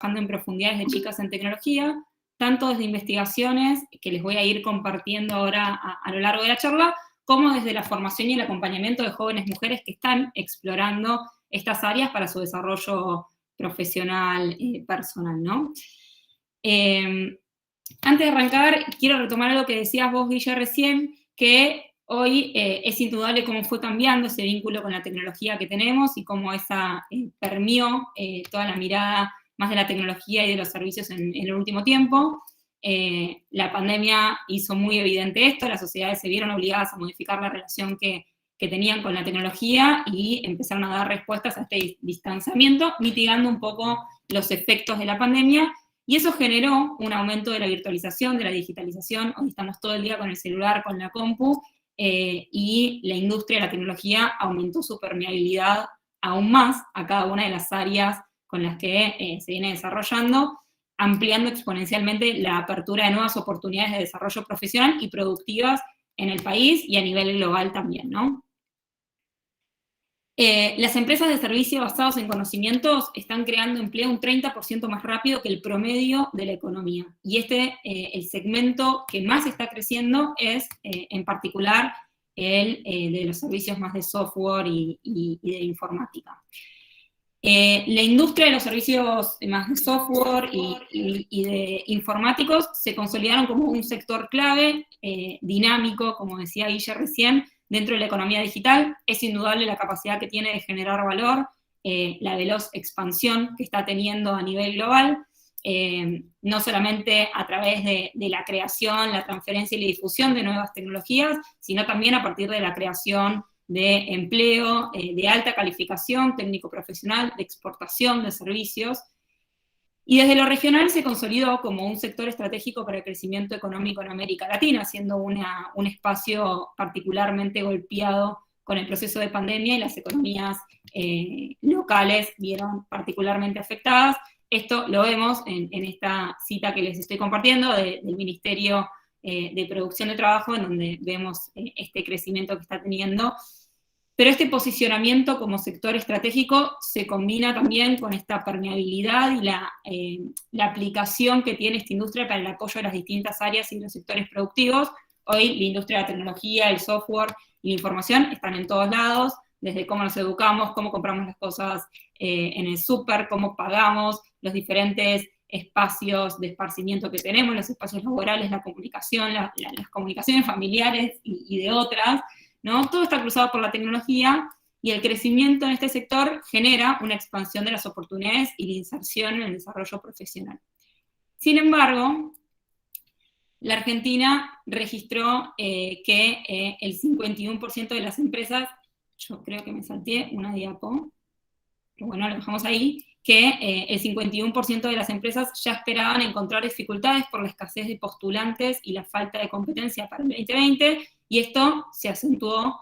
trabajando en profundidad desde Chicas en Tecnología, tanto desde investigaciones, que les voy a ir compartiendo ahora a lo largo de la charla, como desde la formación y el acompañamiento de jóvenes mujeres que están explorando estas áreas para su desarrollo profesional personal, ¿no? Antes de arrancar, quiero retomar algo que decías vos, Guille, recién, que hoy es indudable cómo fue cambiando ese vínculo con la tecnología que tenemos y cómo esa permeó toda la mirada más de la tecnología y de los servicios en el último tiempo. La pandemia hizo muy evidente esto, las sociedades se vieron obligadas a modificar la relación que tenían con la tecnología y empezaron a dar respuestas a este distanciamiento, mitigando un poco los efectos de la pandemia, y eso generó un aumento de la virtualización, de la digitalización. Hoy estamos todo el día con el celular, con la compu, y la industria de la tecnología aumentó su permeabilidad aún más a cada una de las áreas con las que se viene desarrollando, ampliando exponencialmente la apertura de nuevas oportunidades de desarrollo profesional y productivas en el país y a nivel global también, ¿no? Las empresas de servicio basados en conocimientos están creando empleo un 30% más rápido que el promedio de la economía. Y el segmento que más está creciendo es, en particular, el de los servicios más de software y de informática. La industria de los servicios más de software y de informáticos se consolidaron como un sector clave, dinámico, como decía Guille recién, dentro de la economía digital. Es indudable la capacidad que tiene de generar valor, la veloz expansión que está teniendo a nivel global, no solamente a través de la creación, la transferencia y la difusión de nuevas tecnologías, sino también a partir de la creación de empleo, de alta calificación, técnico-profesional, de exportación de servicios. Y desde lo regional se consolidó como un sector estratégico para el crecimiento económico en América Latina, siendo un espacio particularmente golpeado con el proceso de pandemia, y las economías locales vieron particularmente afectadas. Esto lo vemos en esta cita que les estoy compartiendo del Ministerio de Producción de Trabajo, en donde vemos este crecimiento que está teniendo. Pero este posicionamiento como sector estratégico se combina también con esta permeabilidad y la aplicación que tiene esta industria para el apoyo de las distintas áreas y los sectores productivos. Hoy la industria de la tecnología, el software y la información están en todos lados, desde cómo nos educamos, cómo compramos las cosas en el súper, cómo pagamos, los diferentes espacios de esparcimiento que tenemos, los espacios laborales, la comunicación, las comunicaciones familiares y de otras, ¿no? Todo está cruzado por la tecnología, y el crecimiento en este sector genera una expansión de las oportunidades y la inserción en el desarrollo profesional. Sin embargo, la Argentina registró que el 51% de las empresas, yo creo que me salté una diapo, pero bueno, lo dejamos ahí, que el 51% de las empresas ya esperaban encontrar dificultades por la escasez de postulantes y la falta de competencia para el 2020, y esto se acentuó,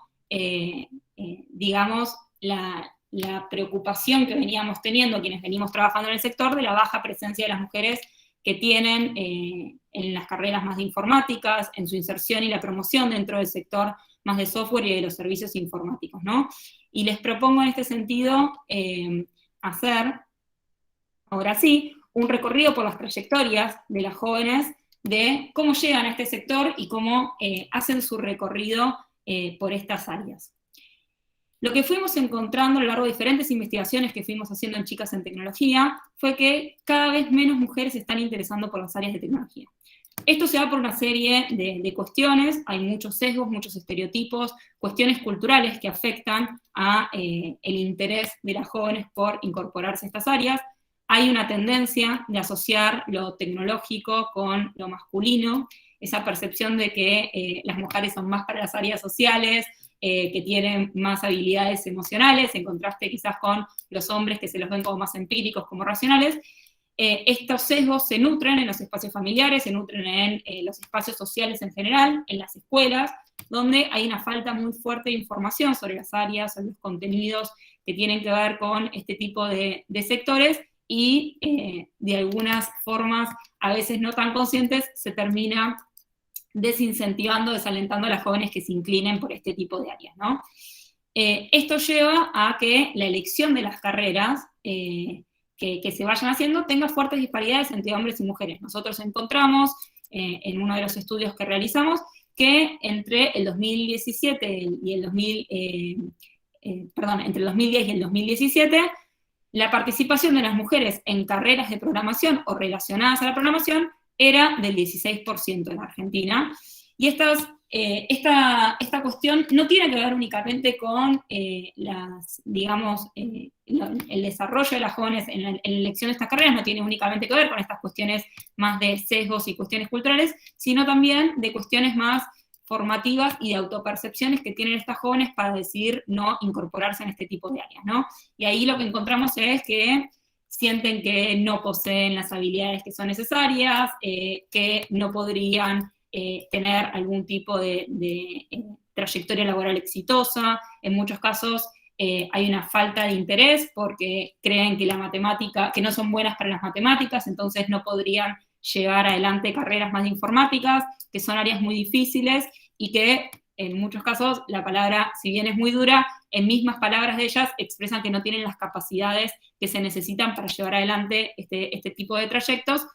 digamos, la preocupación que veníamos teniendo quienes venimos trabajando en el sector de la baja presencia de las mujeres que tienen en las carreras más de informáticas, en su inserción y la promoción dentro del sector más de software y de los servicios informáticos, ¿no? Y les propongo en este sentido hacer, ahora sí, un recorrido por las trayectorias de las jóvenes, de cómo llegan a este sector y cómo hacen su recorrido por estas áreas. Lo que fuimos encontrando a lo largo de diferentes investigaciones que fuimos haciendo en Chicas en Tecnología fue que cada vez menos mujeres se están interesando por las áreas de tecnología. Esto se da por una serie de cuestiones, hay muchos sesgos, muchos estereotipos, cuestiones culturales que afectan a el interés de las jóvenes por incorporarse a estas áreas. Hay una tendencia de asociar lo tecnológico con lo masculino, esa percepción de que las mujeres son más para las áreas sociales, que tienen más habilidades emocionales, en contraste quizás con los hombres que se los ven como más empíricos, como racionales. Estos sesgos se nutren en los espacios familiares, se nutren en los espacios sociales en general, en las escuelas, donde hay una falta muy fuerte de información sobre las áreas, sobre los contenidos que tienen que ver con este tipo de sectores, y de algunas formas, a veces no tan conscientes, se termina desincentivando, desalentando a las jóvenes que se inclinen por este tipo de áreas, ¿no? Esto lleva a que la elección de las carreras que se vayan haciendo tenga fuertes disparidades entre hombres y mujeres. Nosotros encontramos, en uno de los estudios que realizamos, que entre el 2017 y el 2010 y el 2017, la participación de las mujeres en carreras de programación o relacionadas a la programación era del 16% en Argentina. Y esta cuestión no tiene que ver únicamente con el desarrollo de las jóvenes en la elección de estas carreras, no tiene únicamente que ver con estas cuestiones más de sesgos y cuestiones culturales, sino también de cuestiones más formativas y de autopercepciones que tienen estas jóvenes para decidir no incorporarse en este tipo de áreas, ¿no? Y ahí lo que encontramos es que sienten que no poseen las habilidades que son necesarias, que no podrían tener algún tipo de trayectoria laboral exitosa. En muchos casos hay una falta de interés porque creen que la matemática, que no son buenas para las matemáticas, entonces no podrían llevar adelante carreras más de informáticas, que son áreas muy difíciles y que en muchos casos la palabra, si bien es muy dura, en mismas palabras de ellas expresan que no tienen las capacidades que se necesitan para llevar adelante este tipo de trayectos,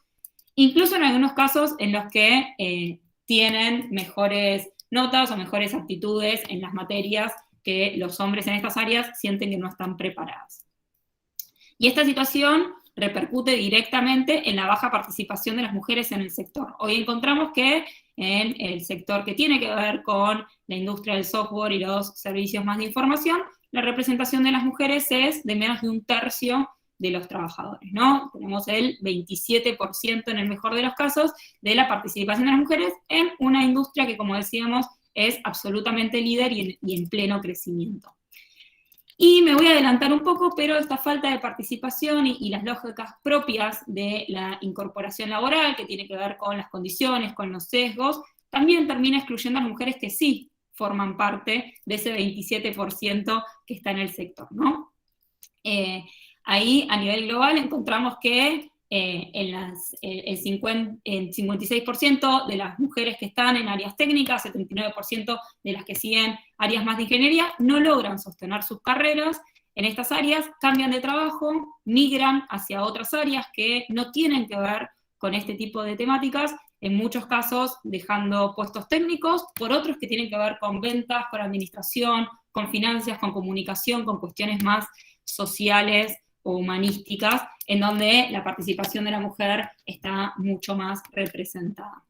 incluso en algunos casos en los que tienen mejores notas o mejores aptitudes en las materias que los hombres en estas áreas sienten que no están preparadas. Y esta situación repercute directamente en la baja participación de las mujeres en el sector. Hoy encontramos que en el sector que tiene que ver con la industria del software y los servicios más de información, la representación de las mujeres es de menos de 1/3 de los trabajadores, ¿no? Tenemos el 27% en el mejor de los casos de la participación de las mujeres en una industria que, como decíamos, es absolutamente líder y en pleno crecimiento. Y me voy a adelantar un poco, pero esta falta de participación y las lógicas propias de la incorporación laboral, que tiene que ver con las condiciones, con los sesgos, también termina excluyendo a las mujeres que sí forman parte de ese 27% que está en el sector, ¿no? Ahí, a nivel global, encontramos que el 56% de las mujeres que están en áreas técnicas, 79% de las que siguen áreas más de ingeniería, no logran sostener sus carreras en estas áreas, cambian de trabajo, migran hacia otras áreas que no tienen que ver con este tipo de temáticas, en muchos casos dejando puestos técnicos por otros que tienen que ver con ventas, con administración, con finanzas, con comunicación, con cuestiones más sociales o humanísticas, en donde la participación de la mujer está mucho más representada.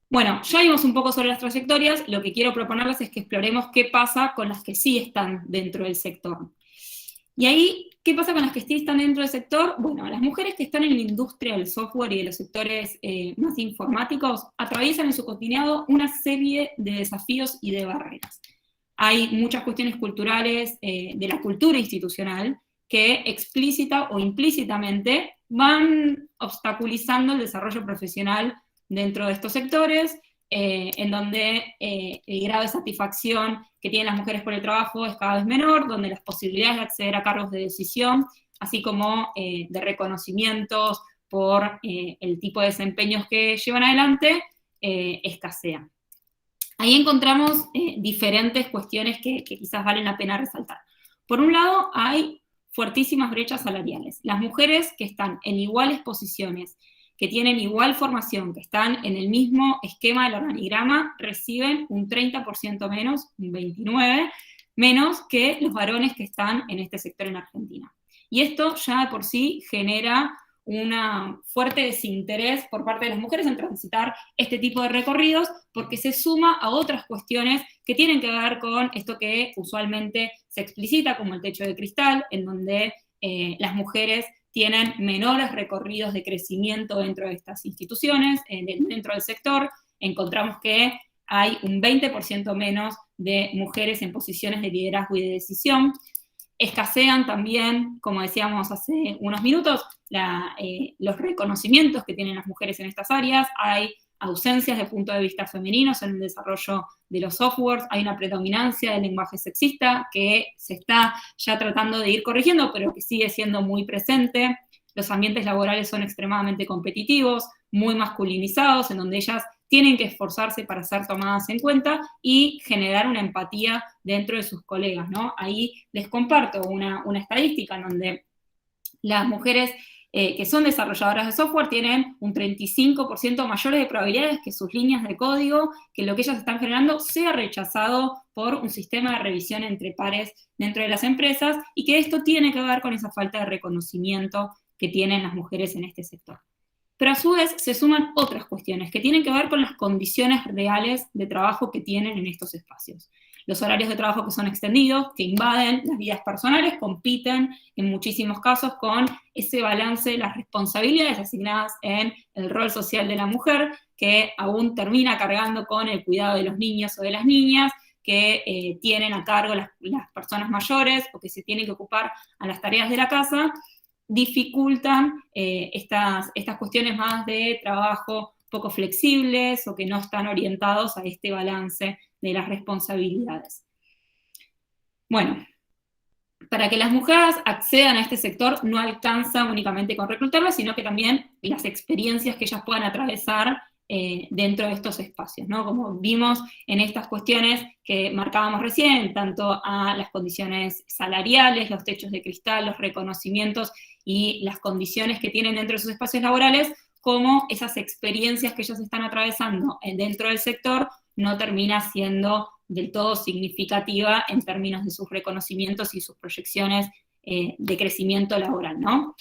Bueno, ya vimos un poco sobre las trayectorias, lo que quiero proponerles es que exploremos qué pasa con las que sí están dentro del sector. Y ahí, ¿qué pasa con las que sí están dentro del sector? Bueno, las mujeres que están en la industria del software y de los sectores más informáticos atraviesan en su cotidiano una serie de desafíos y de barreras. Hay muchas cuestiones culturales de la cultura institucional que explícita o implícitamente van obstaculizando el desarrollo profesional dentro de estos sectores, en donde el grado de satisfacción que tienen las mujeres por el trabajo es cada vez menor, donde las posibilidades de acceder a cargos de decisión, así como de reconocimientos por el tipo de desempeños que llevan adelante, escasean. Ahí encontramos diferentes cuestiones que quizás valen la pena resaltar. Por un lado, hay fuertísimas brechas salariales. Las mujeres que están en iguales posiciones, que tienen igual formación, que están en el mismo esquema del organigrama, reciben un 30% menos, un 29%, menos que los varones que están en este sector en Argentina. Y esto ya de por sí genera un fuerte desinterés por parte de las mujeres en transitar este tipo de recorridos, porque se suma a otras cuestiones que tienen que ver con esto que usualmente se explicita como el techo de cristal, en donde las mujeres tienen menores recorridos de crecimiento dentro de estas instituciones, dentro del sector. Encontramos que hay un 20% menos de mujeres en posiciones de liderazgo y de decisión. Escasean también, como decíamos hace unos minutos, los reconocimientos que tienen las mujeres en estas áreas. Hay ausencias de punto de vista femeninos en el desarrollo de los softwares, hay una predominancia del lenguaje sexista que se está ya tratando de ir corrigiendo, pero que sigue siendo muy presente. Los ambientes laborales son extremadamente competitivos, muy masculinizados, en donde ellas tienen que esforzarse para ser tomadas en cuenta y generar una empatía dentro de sus colegas, ¿no? Ahí les comparto una estadística en donde Las mujeres que son desarrolladoras de software tienen un 35% mayores de probabilidades que sus líneas de código, que lo que ellas están generando sea rechazado por un sistema de revisión entre pares dentro de las empresas, y que esto tiene que ver con esa falta de reconocimiento que tienen las mujeres en este sector. Pero a su vez se suman otras cuestiones que tienen que ver con las condiciones reales de trabajo que tienen en estos espacios. Los horarios de trabajo que son extendidos, que invaden las vidas personales, compiten en muchísimos casos con ese balance de las responsabilidades asignadas en el rol social de la mujer, que aún termina cargando con el cuidado de los niños o de las niñas, que tienen a cargo las personas mayores o que se tienen que ocupar a las tareas de la casa, dificultan estas cuestiones más de trabajo poco flexibles o que no están orientados a este balance de las responsabilidades. Bueno, para que las mujeres accedan a este sector no alcanza únicamente con reclutarlas, sino que también las experiencias que ellas puedan atravesar dentro de estos espacios, ¿no? Como vimos en estas cuestiones que marcábamos recién, tanto a las condiciones salariales, los techos de cristal, los reconocimientos y las condiciones que tienen dentro de sus espacios laborales, como esas experiencias que ellos están atravesando dentro del sector no termina siendo del todo significativa en términos de sus reconocimientos y sus proyecciones de crecimiento laboral, ¿no?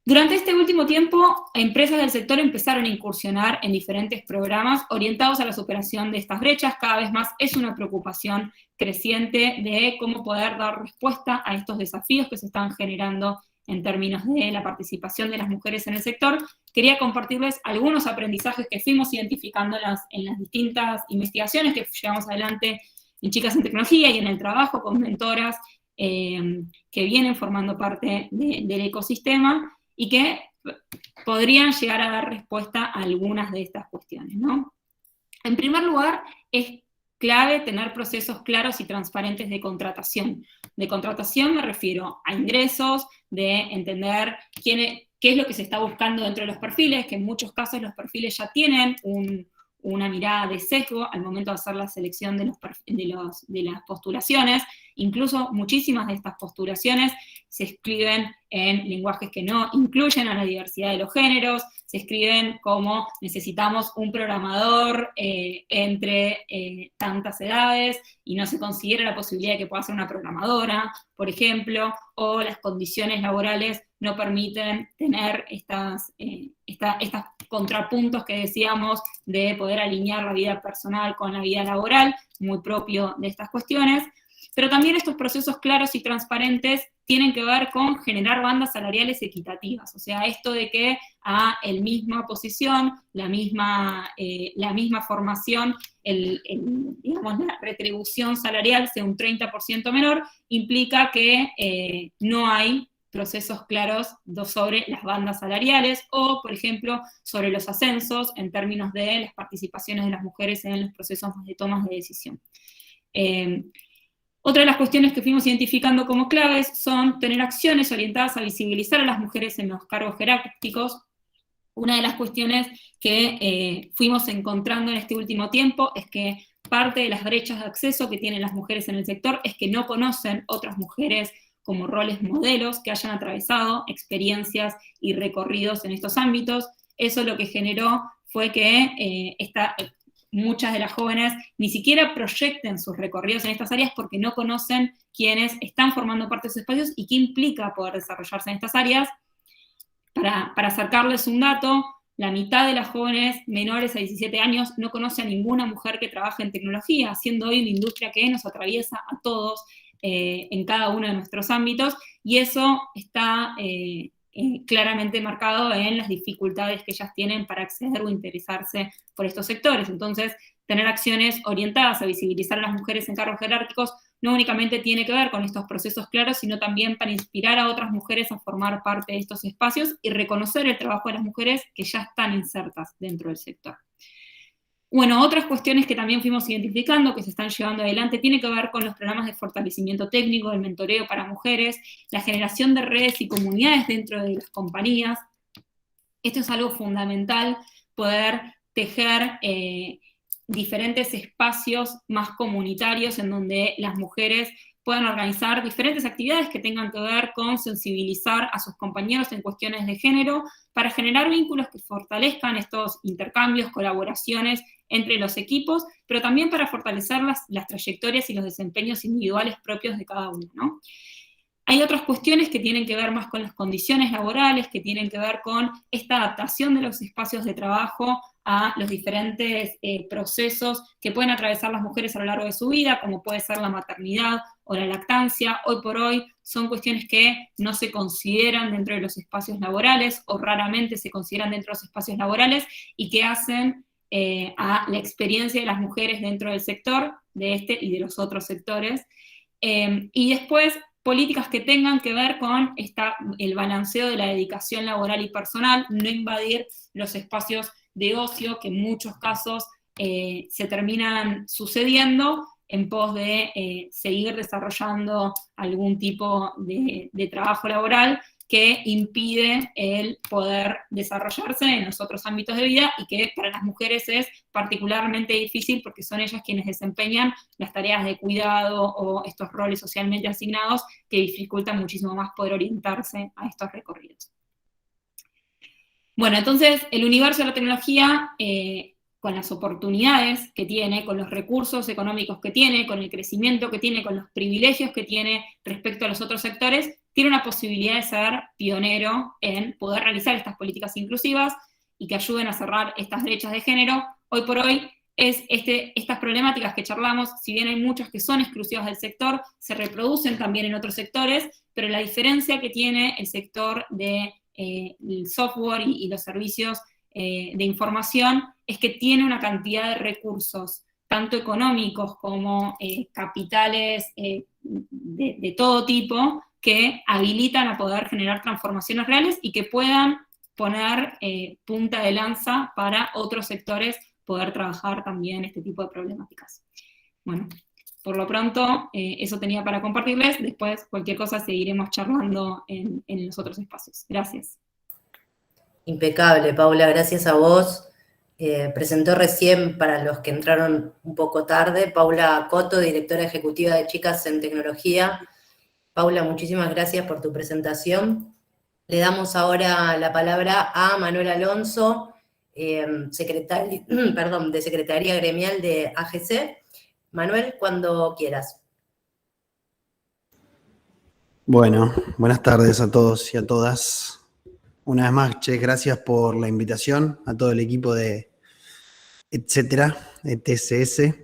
Durante este último tiempo, empresas del sector empezaron a incursionar en diferentes programas orientados a la superación de estas brechas. Cada vez más es una preocupación creciente de cómo poder dar respuesta a estos desafíos que se están generando en términos de la participación de las mujeres en el sector. Quería compartirles algunos aprendizajes que fuimos identificando en las distintas investigaciones que llevamos adelante en Chicas en Tecnología y en el trabajo con mentoras que vienen formando parte del ecosistema, y que podrían llegar a dar respuesta a algunas de estas cuestiones, ¿no? En primer lugar, es clave tener procesos claros y transparentes de contratación. De contratación me refiero a ingresos, de entender qué es lo que se está buscando dentro de los perfiles, que en muchos casos los perfiles ya tienen una mirada de sesgo al momento de hacer la selección de las postulaciones. Incluso muchísimas de estas postulaciones se escriben en lenguajes que no incluyen a la diversidad de los géneros, se escriben como necesitamos un programador entre tantas edades, y no se considera la posibilidad de que pueda ser una programadora, por ejemplo, o las condiciones laborales no permiten tener estos contrapuntos que decíamos de poder alinear la vida personal con la vida laboral, muy propio de estas cuestiones. Pero también estos procesos claros y transparentes tienen que ver con generar bandas salariales equitativas, o sea, esto de que a la misma posición, la misma formación, digamos, la retribución salarial sea un 30% menor, implica que no hay procesos claros sobre las bandas salariales, o, por ejemplo, sobre los ascensos en términos de las participaciones de las mujeres en los procesos de tomas de decisión. Otra de las cuestiones que fuimos identificando como claves son tener acciones orientadas a visibilizar a las mujeres en los cargos jerárquicos. Una de las cuestiones que fuimos encontrando en este último tiempo es que parte de las brechas de acceso que tienen las mujeres en el sector es que no conocen otras mujeres como roles modelos que hayan atravesado experiencias y recorridos en estos ámbitos. Eso lo que generó fue que muchas de las jóvenes ni siquiera proyecten sus recorridos en estas áreas porque no conocen quiénes están formando parte de sus espacios y qué implica poder desarrollarse en estas áreas. Para acercarles un dato, la mitad de las jóvenes menores a 17 años no conoce a ninguna mujer que trabaje en tecnología, siendo hoy una industria que nos atraviesa a todos en cada uno de nuestros ámbitos, y eso está claramente marcado en las dificultades que ellas tienen para acceder o interesarse por estos sectores. Entonces, tener acciones orientadas a visibilizar a las mujeres en cargos jerárquicos no únicamente tiene que ver con estos procesos claros, sino también para inspirar a otras mujeres a formar parte de estos espacios y reconocer el trabajo de las mujeres que ya están insertas dentro del sector. Bueno, otras cuestiones que también fuimos identificando, que se están llevando adelante, tiene que ver con los programas de fortalecimiento técnico, el mentoreo para mujeres, la generación de redes y comunidades dentro de las compañías. Esto es algo fundamental, poder tejer diferentes espacios más comunitarios en donde las mujeres puedan organizar diferentes actividades que tengan que ver con sensibilizar a sus compañeros en cuestiones de género, para generar vínculos que fortalezcan estos intercambios, colaboraciones entre los equipos, pero también para fortalecer las trayectorias y los desempeños individuales propios de cada uno, ¿no? Hay otras cuestiones que tienen que ver más con las condiciones laborales, que tienen que ver con esta adaptación de los espacios de trabajo a los diferentes procesos que pueden atravesar las mujeres a lo largo de su vida, como puede ser la maternidad o la lactancia. Hoy por hoy son cuestiones que no se consideran dentro de los espacios laborales, o raramente se consideran dentro de los espacios laborales, y que hacen a la experiencia de las mujeres dentro del sector, de este y de los otros sectores. Y después, políticas que tengan que ver con el balanceo de la dedicación laboral y personal, no invadir los espacios de ocio que en muchos casos se terminan sucediendo en pos de seguir desarrollando algún tipo de trabajo laboral que impide el poder desarrollarse en los otros ámbitos de vida, y que para las mujeres es particularmente difícil porque son ellas quienes desempeñan las tareas de cuidado o estos roles socialmente asignados que dificultan muchísimo más poder orientarse a estos recorridos. Bueno, entonces el universo de la tecnología, con las oportunidades que tiene, con los recursos económicos que tiene, con el crecimiento que tiene, con los privilegios que tiene respecto a los otros sectores, tiene una posibilidad de ser pionero en poder realizar estas políticas inclusivas y que ayuden a cerrar estas brechas de género. Hoy por hoy, estas problemáticas que charlamos, si bien hay muchas que son exclusivas del sector, se reproducen también en otros sectores, pero la diferencia que tiene el sector del software y los servicios de información es que tiene una cantidad de recursos, tanto económicos como capitales de todo tipo, que habilitan a poder generar transformaciones reales y que puedan poner punta de lanza para otros sectores poder trabajar también este tipo de problemáticas. Bueno, por lo pronto, eso tenía para compartirles. Después, cualquier cosa, seguiremos charlando en los otros espacios. Gracias. Impecable, Paula, gracias a vos. Presentó recién, para los que entraron un poco tarde, Paula Coto, directora ejecutiva de Chicas en Tecnología. Paula, muchísimas gracias por tu presentación. Le damos ahora la palabra a Manuel Alonso, secretario, de Secretaría Gremial de AGC. Manuel, cuando quieras. Bueno, buenas tardes a todos y a todas. Una vez más, che, gracias por la invitación a todo el equipo de etcétera, TCS,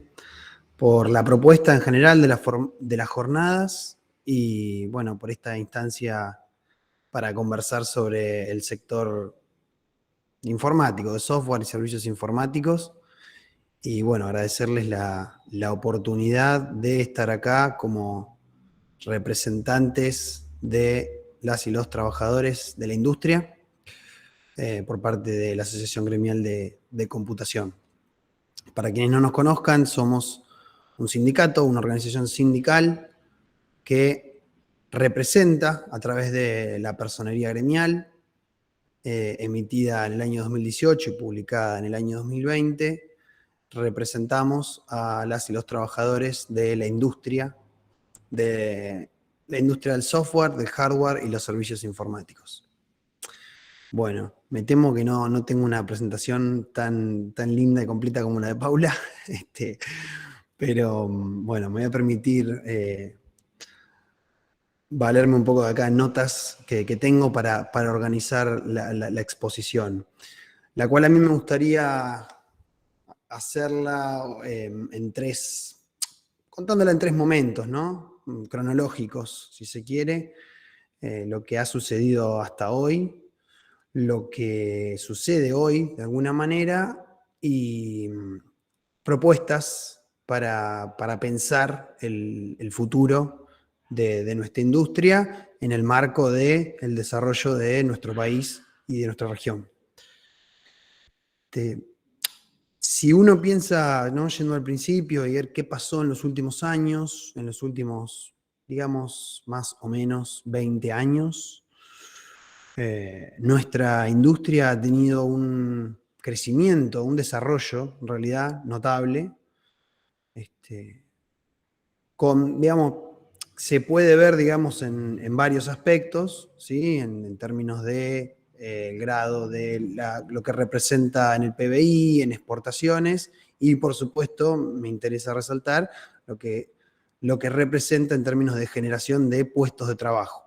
por la propuesta en general de las jornadas y, bueno, por esta instancia para conversar sobre el sector informático, de software y servicios informáticos. Y, bueno, agradecerles la oportunidad de estar acá como representantes de las y los trabajadores de la industria, por parte de la Asociación Gremial de Computación. Para quienes no nos conozcan, somos un sindicato, una organización sindical que representa a través de la personería gremial, emitida en el año 2018 y publicada en el año 2020, representamos a las y los trabajadores de la industria del software, del hardware y los servicios informáticos. Bueno, me temo que no tengo una presentación tan linda y completa como la de Paula, pero bueno, me voy a permitir valerme un poco de acá notas que tengo para organizar la exposición, la cual a mí me gustaría hacerla contándola en tres momentos, ¿no? Cronológicos, si se quiere, lo que ha sucedido hasta hoy, lo que sucede hoy de alguna manera y propuestas para pensar el futuro de nuestra industria en el marco del desarrollo de nuestro país y de nuestra región. Si uno piensa, ¿no?, yendo al principio y ver qué pasó en los últimos años, en los últimos, digamos, más o menos 20 años, nuestra industria ha tenido un crecimiento, un desarrollo, en realidad, notable, con, digamos, se puede ver, digamos, en varios aspectos, ¿sí? En términos de el grado de lo que representa en el PBI, en exportaciones, y por supuesto me interesa resaltar lo que representa en términos de generación de puestos de trabajo.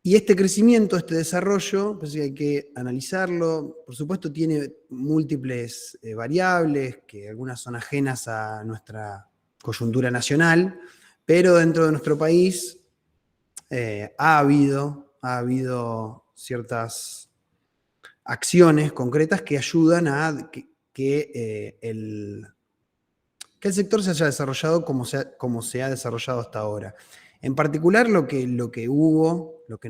Y este crecimiento, este desarrollo, pues hay que analizarlo. Por supuesto tiene múltiples variables, que algunas son ajenas a nuestra coyuntura nacional, pero dentro de nuestro país ha habido ciertas acciones concretas que ayudan a que el sector se haya desarrollado como se ha desarrollado hasta ahora. En particular, lo que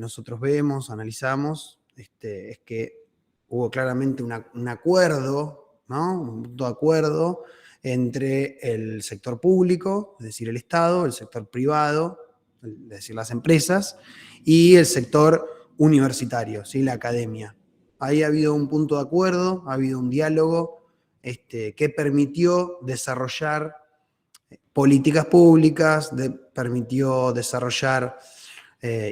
nosotros vemos, analizamos, es que hubo claramente un acuerdo, ¿no? Un punto de acuerdo entre el sector público, es decir, el Estado, el sector privado, es decir, las empresas, y el sector universitario, ¿sí? La academia. Ahí ha habido un punto de acuerdo, ha habido un diálogo que permitió desarrollar políticas públicas, permitió desarrollar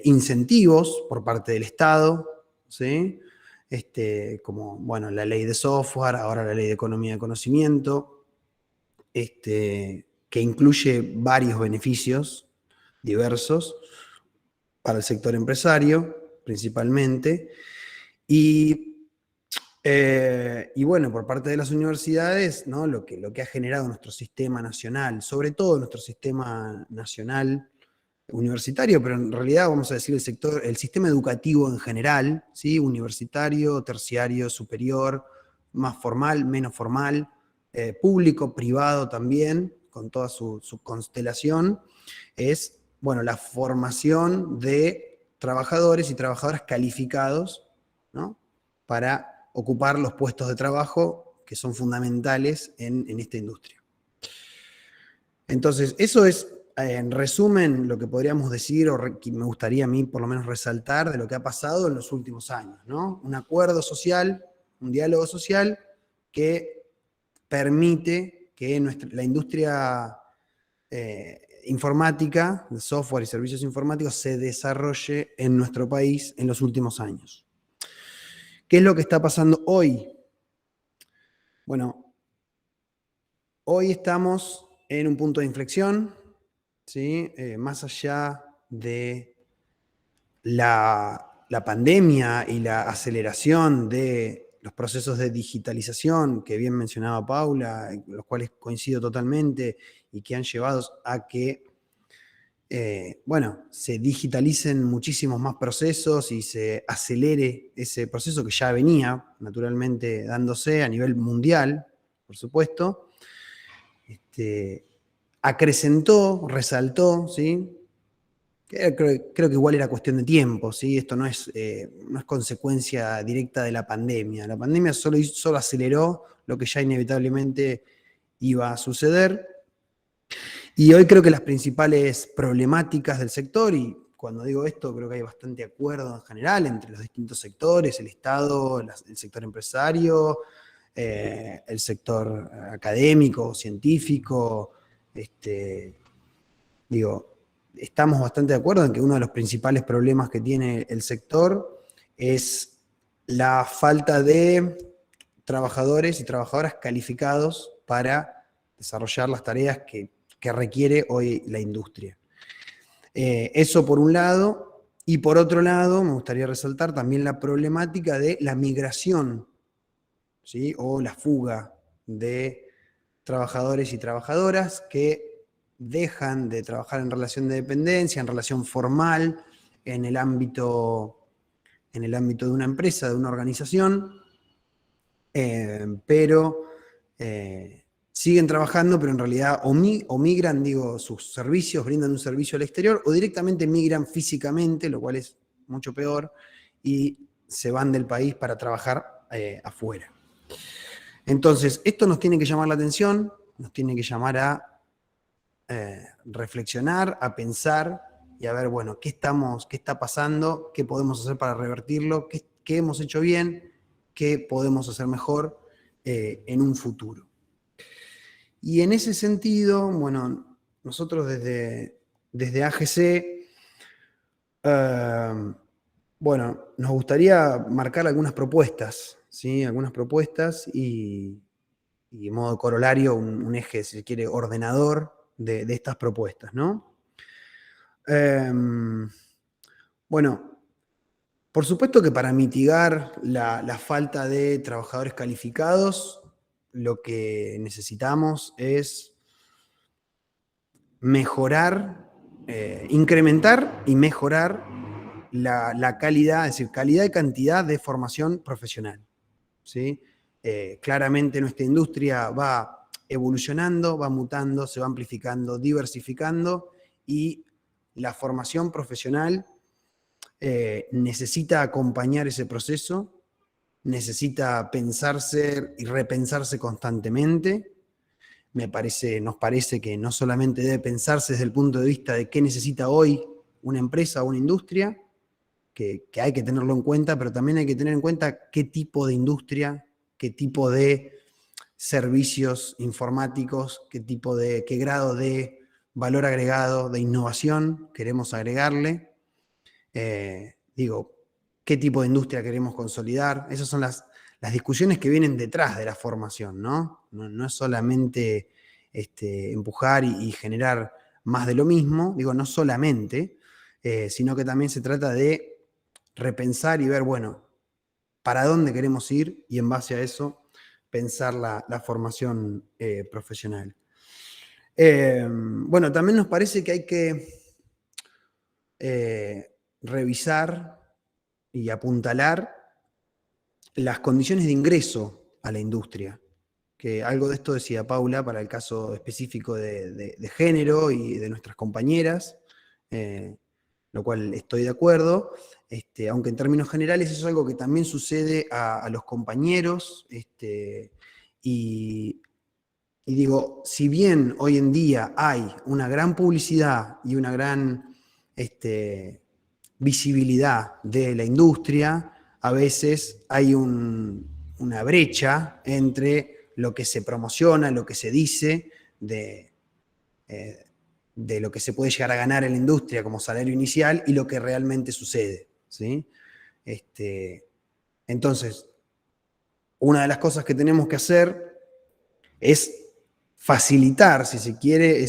incentivos por parte del Estado, ¿sí? Como, bueno, la ley de software, ahora la ley de economía de conocimiento, que incluye varios beneficios diversos para el sector empresario, principalmente, y bueno, por parte de las universidades, ¿no? Lo que ha generado nuestro sistema nacional, sobre todo nuestro sistema nacional universitario, pero en realidad vamos a decir el sistema educativo en general, ¿sí? Universitario, terciario, superior, más formal, menos formal, público, privado también, con toda su constelación, es, bueno, la formación de trabajadores y trabajadoras calificados, ¿no? Para ocupar los puestos de trabajo que son fundamentales en esta industria. Entonces, eso es, en resumen, lo que podríamos decir, o que me gustaría a mí por lo menos resaltar de lo que ha pasado en los últimos años, ¿no? Un acuerdo social, un diálogo social que permite que la industria informática, de software y servicios informáticos, se desarrolle en nuestro país en los últimos años. ¿Qué es lo que está pasando hoy? Bueno, hoy estamos en un punto de inflexión, ¿sí? Más allá de la pandemia y la aceleración de los procesos de digitalización que bien mencionaba Paula, los cuales coincido totalmente y que han llevado a que bueno, se digitalicen muchísimos más procesos y se acelere ese proceso que ya venía naturalmente dándose a nivel mundial, por supuesto. Acrecentó, resaltó, ¿sí? Creo que igual era cuestión de tiempo, ¿sí? Esto no es consecuencia directa de la pandemia. La pandemia solo aceleró lo que ya inevitablemente iba a suceder. Y hoy creo que las principales problemáticas del sector, y cuando digo esto creo que hay bastante acuerdo en general entre los distintos sectores, el Estado, el sector empresario, el sector académico, científico, estamos bastante de acuerdo en que uno de los principales problemas que tiene el sector es la falta de trabajadores y trabajadoras calificados para desarrollar las tareas que requiere hoy la industria. Eso por un lado, y por otro lado me gustaría resaltar también la problemática de la migración, ¿sí? O la fuga de trabajadores y trabajadoras que dejan de trabajar en relación de dependencia, en relación formal, en el ámbito de una empresa, de una organización, pero siguen trabajando, pero en realidad o migran, sus servicios, brindan un servicio al exterior, o directamente migran físicamente, lo cual es mucho peor, y se van del país para trabajar afuera. Entonces, esto nos tiene que llamar la atención, nos tiene que llamar a reflexionar, a pensar y a ver, bueno, qué está pasando, qué podemos hacer para revertirlo, qué hemos hecho bien, qué podemos hacer mejor en un futuro. Y en ese sentido, bueno, nosotros desde AGC, bueno, nos gustaría marcar algunas propuestas, ¿sí? Algunas propuestas y en modo corolario, un eje, si se quiere, ordenador de estas propuestas, ¿no? Bueno, por supuesto que para mitigar la falta de trabajadores calificados, lo que necesitamos es mejorar, incrementar y mejorar la calidad, es decir, calidad y cantidad de formación profesional, ¿sí? Claramente nuestra industria va evolucionando, va mutando, se va amplificando, diversificando, y la formación profesional necesita acompañar ese proceso, necesita pensarse y repensarse constantemente. Nos parece que no solamente debe pensarse desde el punto de vista de qué necesita hoy una empresa o una industria, que hay que tenerlo en cuenta, pero también hay que tener en cuenta qué tipo de industria, qué tipo de servicios informáticos, qué grado de valor agregado, de innovación queremos agregarle. Qué tipo de industria queremos consolidar. Esas son las discusiones que vienen detrás de la formación, ¿no? No es solamente empujar y generar más de lo mismo, no solamente, sino que también se trata de repensar y ver, bueno, para dónde queremos ir, y en base a eso pensar la formación profesional. Bueno, también nos parece que hay que revisar y apuntalar las condiciones de ingreso a la industria, que algo de esto decía Paula para el caso específico de género y de nuestras compañeras, lo cual estoy de acuerdo, aunque en términos generales eso es algo que también sucede a los compañeros, y digo, si bien hoy en día hay una gran publicidad y una gran visibilidad de la industria, a veces hay una brecha entre lo que se promociona, lo que se dice, de lo que se puede llegar a ganar en la industria como salario inicial y lo que realmente sucede, ¿sí? Entonces, una de las cosas que tenemos que hacer es facilitar, si se quiere,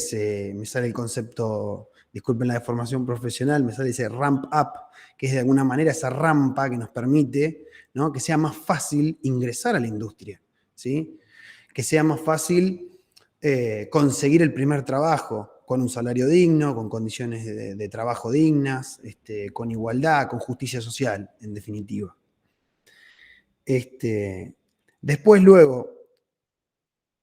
me sale el concepto, disculpen la deformación profesional, me sale ese ramp up, que es de alguna manera esa rampa que nos permite, ¿no?, que sea más fácil ingresar a la industria, ¿sí? Que sea más fácil conseguir el primer trabajo con un salario digno, con condiciones de trabajo dignas, con igualdad, con justicia social, en definitiva. Después, luego,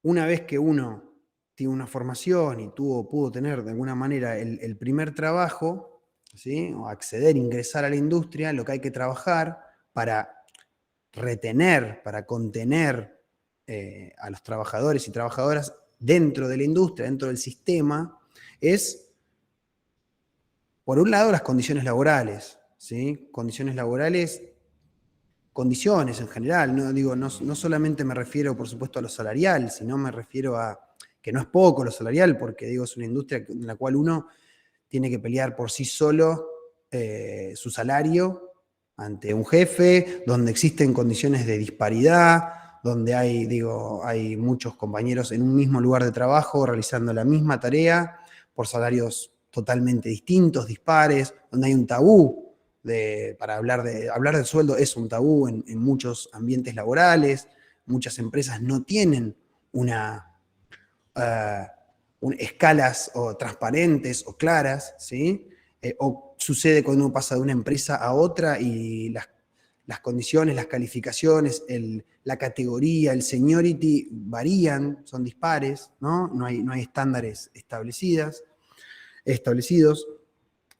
una vez que uno tiene una formación y pudo tener de alguna manera el primer trabajo, ¿sí?, o acceder, ingresar a la industria, lo que hay que trabajar para retener, para contener a los trabajadores y trabajadoras dentro de la industria, dentro del sistema, es, por un lado, las condiciones laborales, ¿sí? Condiciones laborales, condiciones en general, no solamente me refiero, por supuesto, a lo salarial, sino me refiero a que no es poco lo salarial, porque es una industria en la cual uno tiene que pelear por sí solo su salario ante un jefe, donde existen condiciones de disparidad, donde hay muchos compañeros en un mismo lugar de trabajo realizando la misma tarea por salarios totalmente distintos, dispares, donde hay un tabú. Para hablar del sueldo es un tabú en muchos ambientes laborales. Muchas empresas no tienen escalas o transparentes o claras, ¿sí? O sucede cuando uno pasa de una empresa a otra y las condiciones, las calificaciones, la categoría, el seniority varían, son dispares, ¿no? No hay estándares establecidos.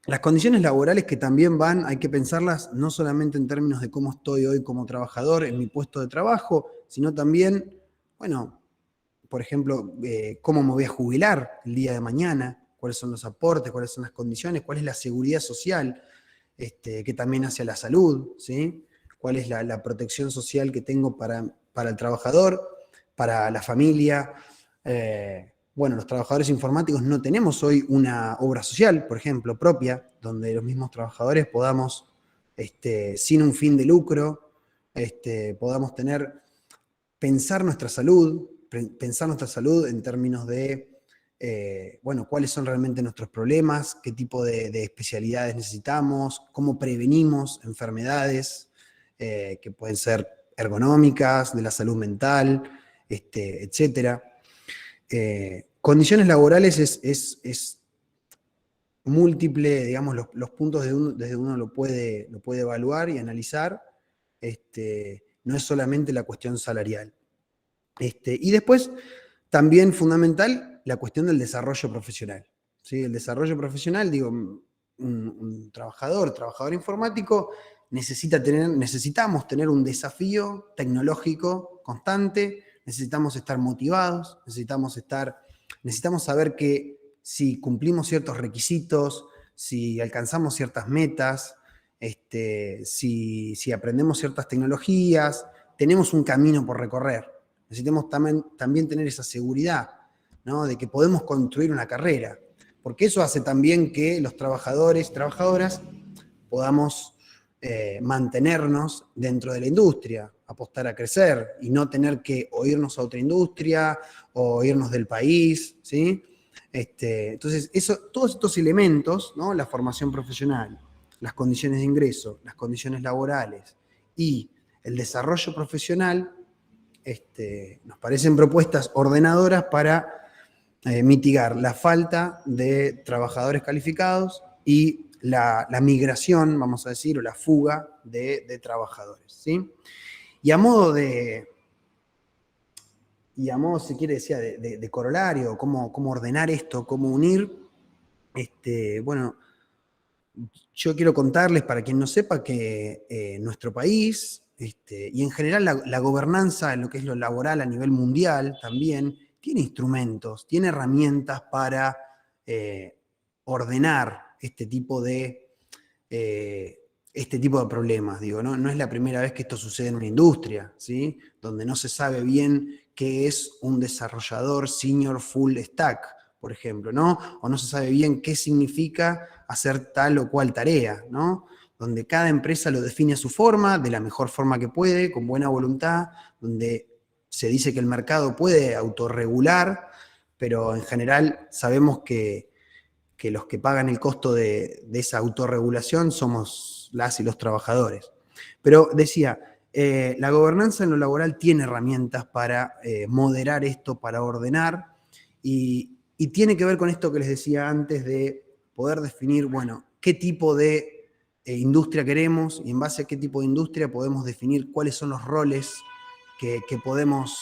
Las condiciones laborales que también hay que pensarlas no solamente en términos de cómo estoy hoy como trabajador en mi puesto de trabajo, sino también, bueno, por ejemplo, cómo me voy a jubilar el día de mañana, cuáles son los aportes, cuáles son las condiciones, cuál es la seguridad social que también hace a la salud, ¿sí? Cuál es la protección social que tengo para el trabajador, para la familia, Bueno, los trabajadores informáticos no tenemos hoy una obra social, por ejemplo, propia, donde los mismos trabajadores podamos, sin un fin de lucro, podamos pensar nuestra salud en términos de, bueno, cuáles son realmente nuestros problemas, qué tipo de especialidades necesitamos, cómo prevenimos enfermedades que pueden ser ergonómicas, de la salud mental, etcétera. Condiciones laborales es múltiple, digamos, los puntos desde uno lo puede evaluar y analizar. No es solamente la cuestión salarial. Y después, también fundamental, la cuestión del desarrollo profesional. ¿Sí? El desarrollo profesional, digo, un trabajador informático, necesitamos tener un desafío tecnológico constante, necesitamos estar motivados, necesitamos saber que si cumplimos ciertos requisitos, si alcanzamos ciertas metas, si aprendemos ciertas tecnologías, tenemos un camino por recorrer. Necesitamos también tener esa seguridad, ¿no? De que podemos construir una carrera, porque eso hace también que los trabajadores y trabajadoras podamos mantenernos dentro de la industria, apostar a crecer y no tener que o irnos a otra industria o irnos del país, ¿sí? Entonces, todos estos elementos, ¿no? La formación profesional, las condiciones de ingreso, las condiciones laborales y el desarrollo profesional, nos parecen propuestas ordenadoras para mitigar la falta de trabajadores calificados y la migración, vamos a decir, o la fuga de trabajadores, ¿sí? Y a modo, si quiere decir, de corolario, cómo ordenar esto, cómo unir, bueno, yo quiero contarles, para quien no sepa, que nuestro país, y en general la gobernanza en lo que es lo laboral a nivel mundial también, tiene instrumentos, tiene herramientas para ordenar este tipo de problemas. Digo, no es la primera vez que esto sucede en una industria, ¿sí? Donde no se sabe bien qué es un desarrollador senior full stack, por ejemplo, ¿no? O no se sabe bien qué significa hacer tal o cual tarea, ¿no? Donde cada empresa lo define a su forma, de la mejor forma que puede, con buena voluntad, donde se dice que el mercado puede autorregular, pero en general sabemos que los que pagan el costo de esa autorregulación somos las y los trabajadores. Pero decía, la gobernanza en lo laboral tiene herramientas para moderar esto, para ordenar, y tiene que ver con esto que les decía antes de poder definir, bueno, qué tipo de industria queremos, y en base a qué tipo de industria podemos definir cuáles son los roles que podemos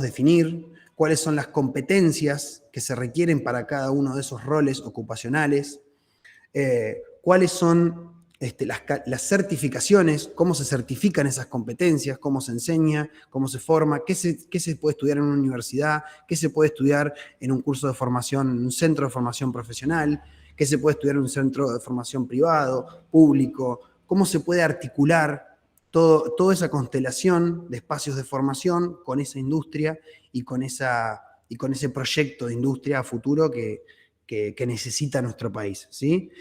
definir, cuáles son las competencias que se requieren para cada uno de esos roles ocupacionales, cuáles son las certificaciones, cómo se certifican esas competencias, cómo se enseña, cómo se forma, qué se puede estudiar en una universidad, qué se puede estudiar en un curso de formación, en un centro de formación profesional, qué se puede estudiar en un centro de formación privado, público, cómo se puede articular toda esa constelación de espacios de formación con esa industria y con ese proyecto de industria a futuro que necesita nuestro país, ¿sí?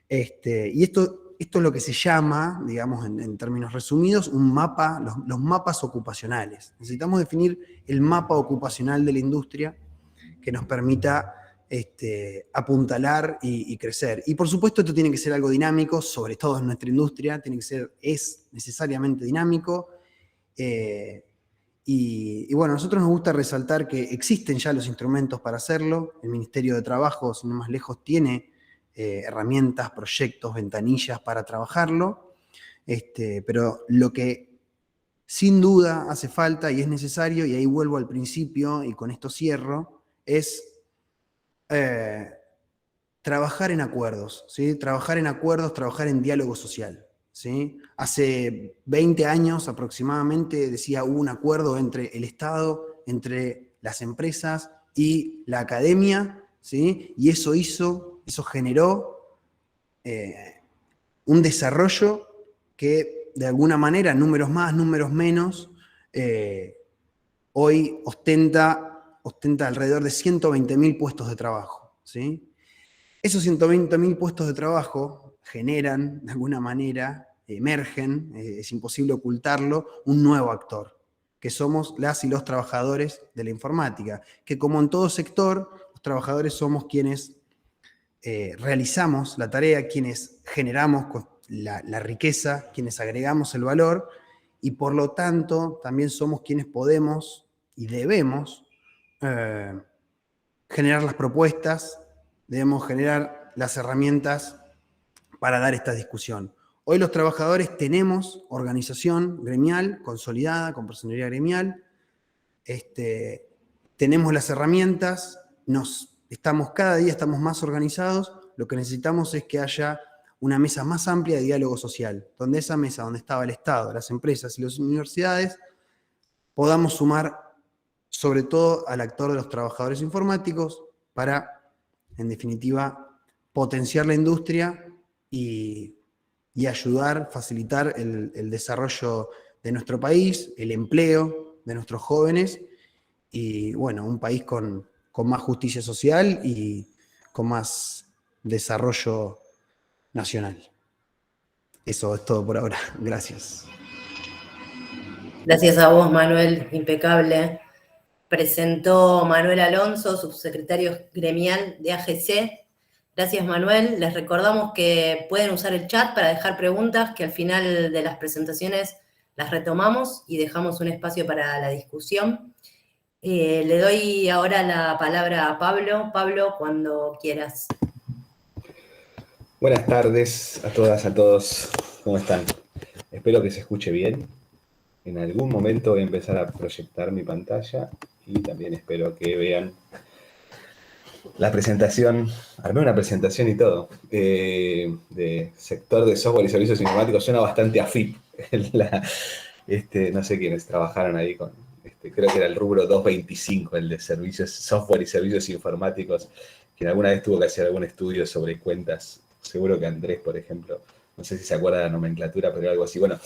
Y esto es lo que se llama, digamos, en términos resumidos, un mapa, los mapas ocupacionales. Necesitamos definir el mapa ocupacional de la industria que nos permita apuntalar y crecer. Y por supuesto esto tiene que ser algo dinámico, sobre todo en nuestra industria, es necesariamente dinámico. Y bueno, a nosotros nos gusta resaltar que existen ya los instrumentos para hacerlo. El Ministerio de Trabajo, sin ir más lejos, tiene herramientas, proyectos, ventanillas para trabajarlo. Pero lo que sin duda hace falta y es necesario, y ahí vuelvo al principio y con esto cierro, es trabajar en acuerdos, ¿sí? Trabajar en acuerdos, trabajar en diálogo social, ¿sí? Hace 20 años aproximadamente, hubo un acuerdo entre el Estado, entre las empresas y la academia, ¿sí? Y eso generó un desarrollo que de alguna manera, números más, números menos, hoy ostenta alrededor de 120.000 puestos de trabajo, ¿sí? Esos 120.000 puestos de trabajo generan, de alguna manera, emergen, es imposible ocultarlo, un nuevo actor, que somos las y los trabajadores de la informática, que como en todo sector, los trabajadores somos quienes realizamos la tarea, quienes generamos la riqueza, quienes agregamos el valor, y por lo tanto también somos quienes podemos y debemos generar las propuestas, debemos generar las herramientas para dar esta discusión. Hoy los trabajadores tenemos organización gremial consolidada, con personería gremial, tenemos las herramientas, cada día estamos más organizados, lo que necesitamos es que haya una mesa más amplia de diálogo social, donde esa mesa, donde estaba el Estado, las empresas y las universidades, podamos sumar sobre todo al actor de los trabajadores informáticos para, en definitiva, potenciar la industria y ayudar, facilitar el desarrollo de nuestro país, el empleo de nuestros jóvenes y, bueno, un país con más justicia social y con más desarrollo nacional. Eso es todo por ahora. Gracias. Gracias a vos, Manuel, impecable. Presentó Manuel Alonso, subsecretario gremial de AGC. Gracias, Manuel. Les recordamos que pueden usar el chat para dejar preguntas, que al final de las presentaciones las retomamos y dejamos un espacio para la discusión. Le doy ahora la palabra a Pablo. Pablo, cuando quieras. Buenas tardes a todas, a todos. ¿Cómo están? Espero que se escuche bien. En algún momento voy a empezar a proyectar mi pantalla y también espero que vean la presentación. Armé una presentación y todo, de sector de software y servicios informáticos. Suena bastante AFIP. No sé quiénes trabajaron ahí con, creo que era el rubro 225, el de servicios, software y servicios informáticos, quien alguna vez tuvo que hacer algún estudio sobre cuentas. Seguro que Andrés, por ejemplo, no sé si se acuerda de la nomenclatura, pero algo así. Bueno,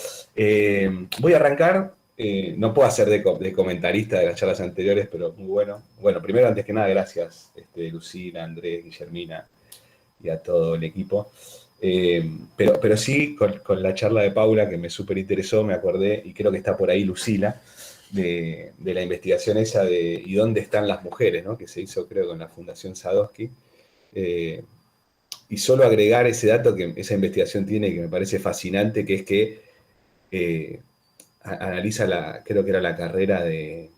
voy a arrancar. No puedo hacer de comentarista de las charlas anteriores, pero muy bueno. Bueno, primero, antes que nada, gracias Lucina, Andrés, Guillermina y a todo el equipo. Pero sí, con la charla de Paula, que me súper interesó, me acordé, y creo que está por ahí Lucila, de la investigación esa de ¿y dónde están las mujeres?, ¿no?, que se hizo, creo, con la Fundación Sadowski. Y solo agregar ese dato que esa investigación tiene, que me parece fascinante, que es que analiza creo que era la carrera de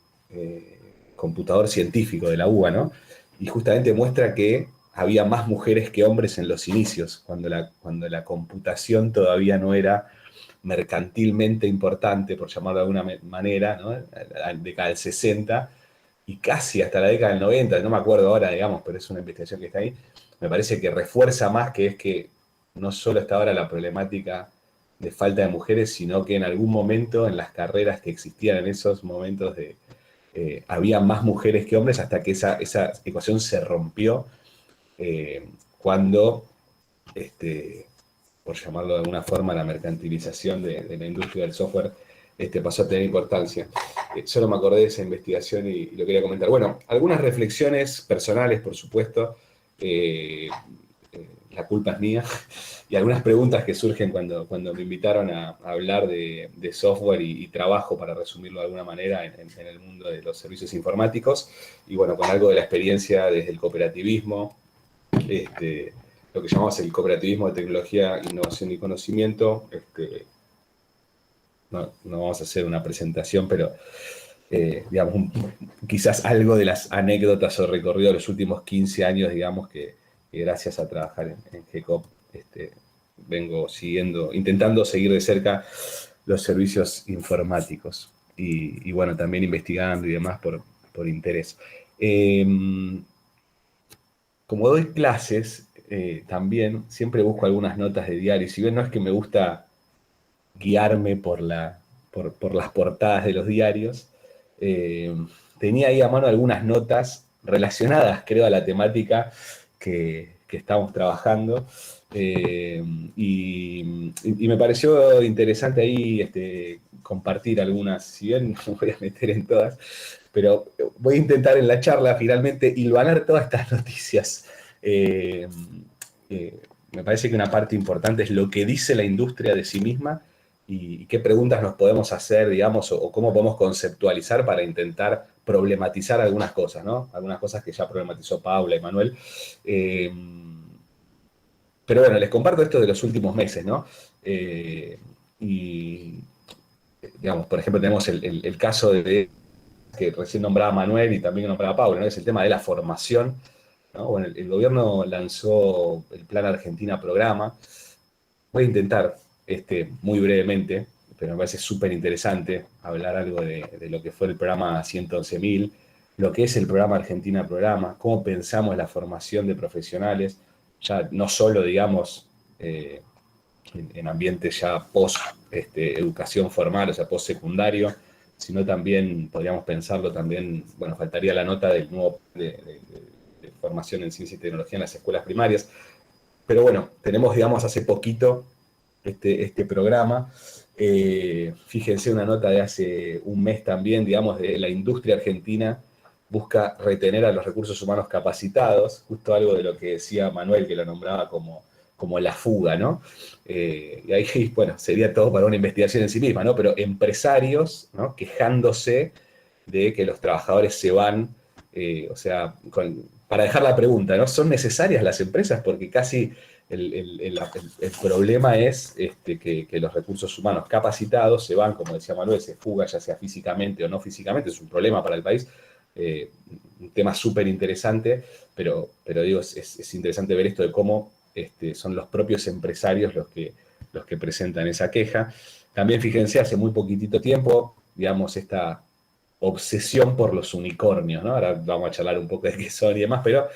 computador científico de la UBA, ¿no? Y justamente muestra que había más mujeres que hombres en los inicios, cuando la computación todavía no era mercantilmente importante, por llamarlo de alguna manera, ¿no? La década del 60, y casi hasta la década del 90, no me acuerdo ahora, digamos, pero es una investigación que está ahí. Me parece que refuerza más que es que no solo está ahora la problemática de falta de mujeres, sino que en algún momento en las carreras que existían en esos momentos había más mujeres que hombres, hasta que esa ecuación se rompió cuando, por llamarlo de alguna forma, la mercantilización de la industria del software pasó a tener importancia. Solo me acordé de esa investigación y lo quería comentar. Bueno, algunas reflexiones personales, por supuesto. La culpa es mía. Y algunas preguntas que surgen cuando me invitaron a hablar de software y trabajo, para resumirlo de alguna manera, en el mundo de los servicios informáticos. Y bueno, con algo de la experiencia desde el cooperativismo, lo que llamamos el cooperativismo de tecnología, innovación y conocimiento. No vamos a hacer una presentación, pero digamos, quizás algo de las anécdotas o recorrido de los últimos 15 años, digamos, que gracias a trabajar en GECOP vengo intentando seguir de cerca los servicios informáticos y bueno, también investigando y demás por interés. Como doy clases, también siempre busco algunas notas de diario. Si bien no es que me gusta guiarme por las portadas de los diarios, tenía ahí a mano algunas notas relacionadas, creo, a la temática que estamos trabajando. Y me pareció interesante ahí compartir algunas, si bien no voy a meter en todas, pero voy a intentar en la charla finalmente hilvanar todas estas noticias. Me parece que una parte importante es lo que dice la industria de sí misma y qué preguntas nos podemos hacer, digamos, o cómo podemos conceptualizar para intentar problematizar algunas cosas, ¿no? Algunas cosas que ya problematizó Paula y Manuel. Pero bueno, les comparto esto de los últimos meses, ¿no? Y, digamos, por ejemplo, tenemos el caso de que recién nombraba Manuel y también nombraba Paula, ¿no? Es el tema de la formación, ¿no? Bueno, el gobierno lanzó el Plan Argentina Programa. Voy a intentar, muy brevemente, pero me parece súper interesante hablar algo de lo que fue el programa 111.000, lo que es el programa Argentina Programa, cómo pensamos la formación de profesionales, ya no solo, digamos, en ambientes ya post-educación formal, o sea, post-secundario, sino también, podríamos pensarlo también, bueno, faltaría la nota del nuevo de formación en ciencia y tecnología en las escuelas primarias, pero bueno, tenemos, digamos, hace poquito este programa. Fíjense una nota de hace un mes también, digamos, de la industria argentina busca retener a los recursos humanos capacitados, justo algo de lo que decía Manuel, que lo nombraba como la fuga, ¿no? Y ahí, bueno, sería todo para una investigación en sí misma, ¿no? Pero empresarios, ¿no? Quejándose de que los trabajadores se van, o sea, para dejar la pregunta, ¿no? ¿Son necesarias las empresas? Porque casi el problema es que los recursos humanos capacitados se van, como decía Manuel, se fuga, ya sea físicamente o no físicamente, es un problema para el país, un tema súper interesante, pero digo, es interesante ver esto de cómo son los propios empresarios los que presentan esa queja. También fíjense, hace muy poquitito tiempo, digamos, esta obsesión por los unicornios, ¿no? Ahora vamos a charlar un poco de qué son y demás, pero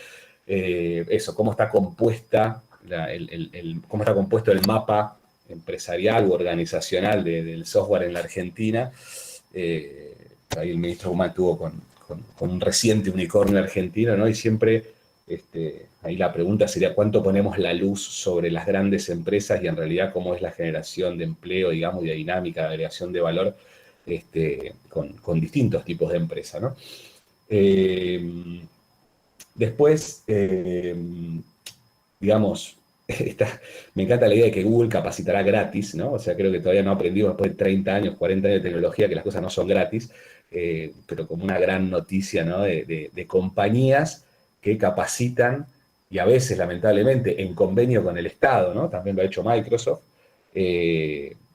eso, cómo está compuesta cómo está compuesto el mapa empresarial u organizacional del software en la Argentina. Ahí el ministro Guzmán estuvo con un reciente unicornio argentino, ¿no? Y siempre ahí la pregunta sería cuánto ponemos la luz sobre las grandes empresas y en realidad cómo es la generación de empleo, digamos, y de dinámica de agregación de valor con distintos tipos de empresas, ¿no? Después, digamos, me encanta la idea de que Google capacitará gratis, ¿no? O sea, creo que todavía no aprendimos después de 30 años, 40 años de tecnología que las cosas no son gratis, pero como una gran noticia, ¿no? De compañías que capacitan y a veces, lamentablemente, en convenio con el Estado, ¿no? También lo ha hecho Microsoft,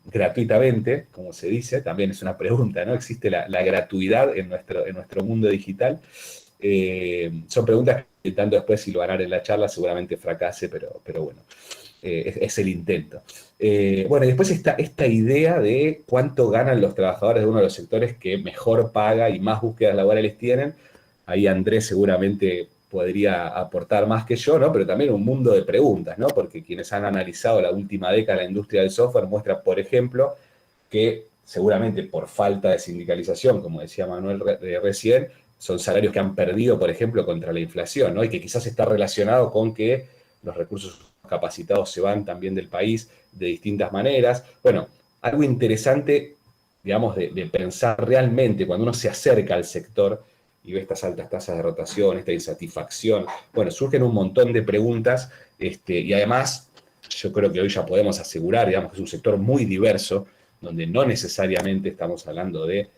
gratuitamente, como se dice, también es una pregunta, ¿no? ¿Existe la gratuidad en nuestro mundo digital? Son preguntas que tanto después si lo harán en la charla seguramente fracase, pero bueno, es el intento. Bueno, y después está esta idea de cuánto ganan los trabajadores de uno de los sectores que mejor paga y más búsquedas laborales tienen. Ahí Andrés seguramente podría aportar más que yo, ¿no? Pero también un mundo de preguntas, ¿no? Porque quienes han analizado la última década la industria del software muestran, por ejemplo, que seguramente por falta de sindicalización, como decía Manuel recién, son salarios que han perdido, por ejemplo, contra la inflación, ¿no? Y que quizás está relacionado con que los recursos capacitados se van también del país de distintas maneras. Bueno, algo interesante, digamos, de pensar realmente cuando uno se acerca al sector y ve estas altas tasas de rotación, esta insatisfacción, bueno, surgen un montón de preguntas y además yo creo que hoy ya podemos asegurar, digamos, que es un sector muy diverso, donde no necesariamente estamos hablando de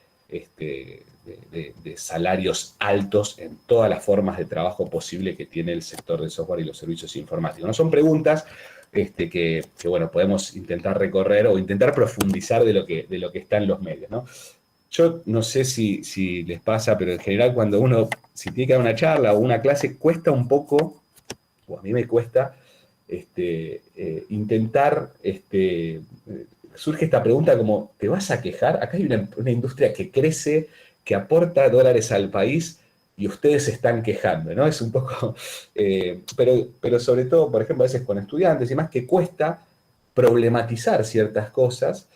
salarios altos en todas las formas de trabajo posible que tiene el sector del software y los servicios informáticos. ¿No? Son preguntas que, bueno, podemos intentar recorrer o intentar profundizar de lo que está en los medios, ¿no? Yo no sé si les pasa, pero en general cuando uno, si tiene que dar una charla o una clase, cuesta un poco, o a mí me cuesta, intentar, surge esta pregunta como, ¿te vas a quejar? Acá hay una industria que crece, que aporta dólares al país y ustedes se están quejando, ¿no? Es un poco, pero sobre todo, por ejemplo, a veces con estudiantes y más, que cuesta problematizar ciertas cosas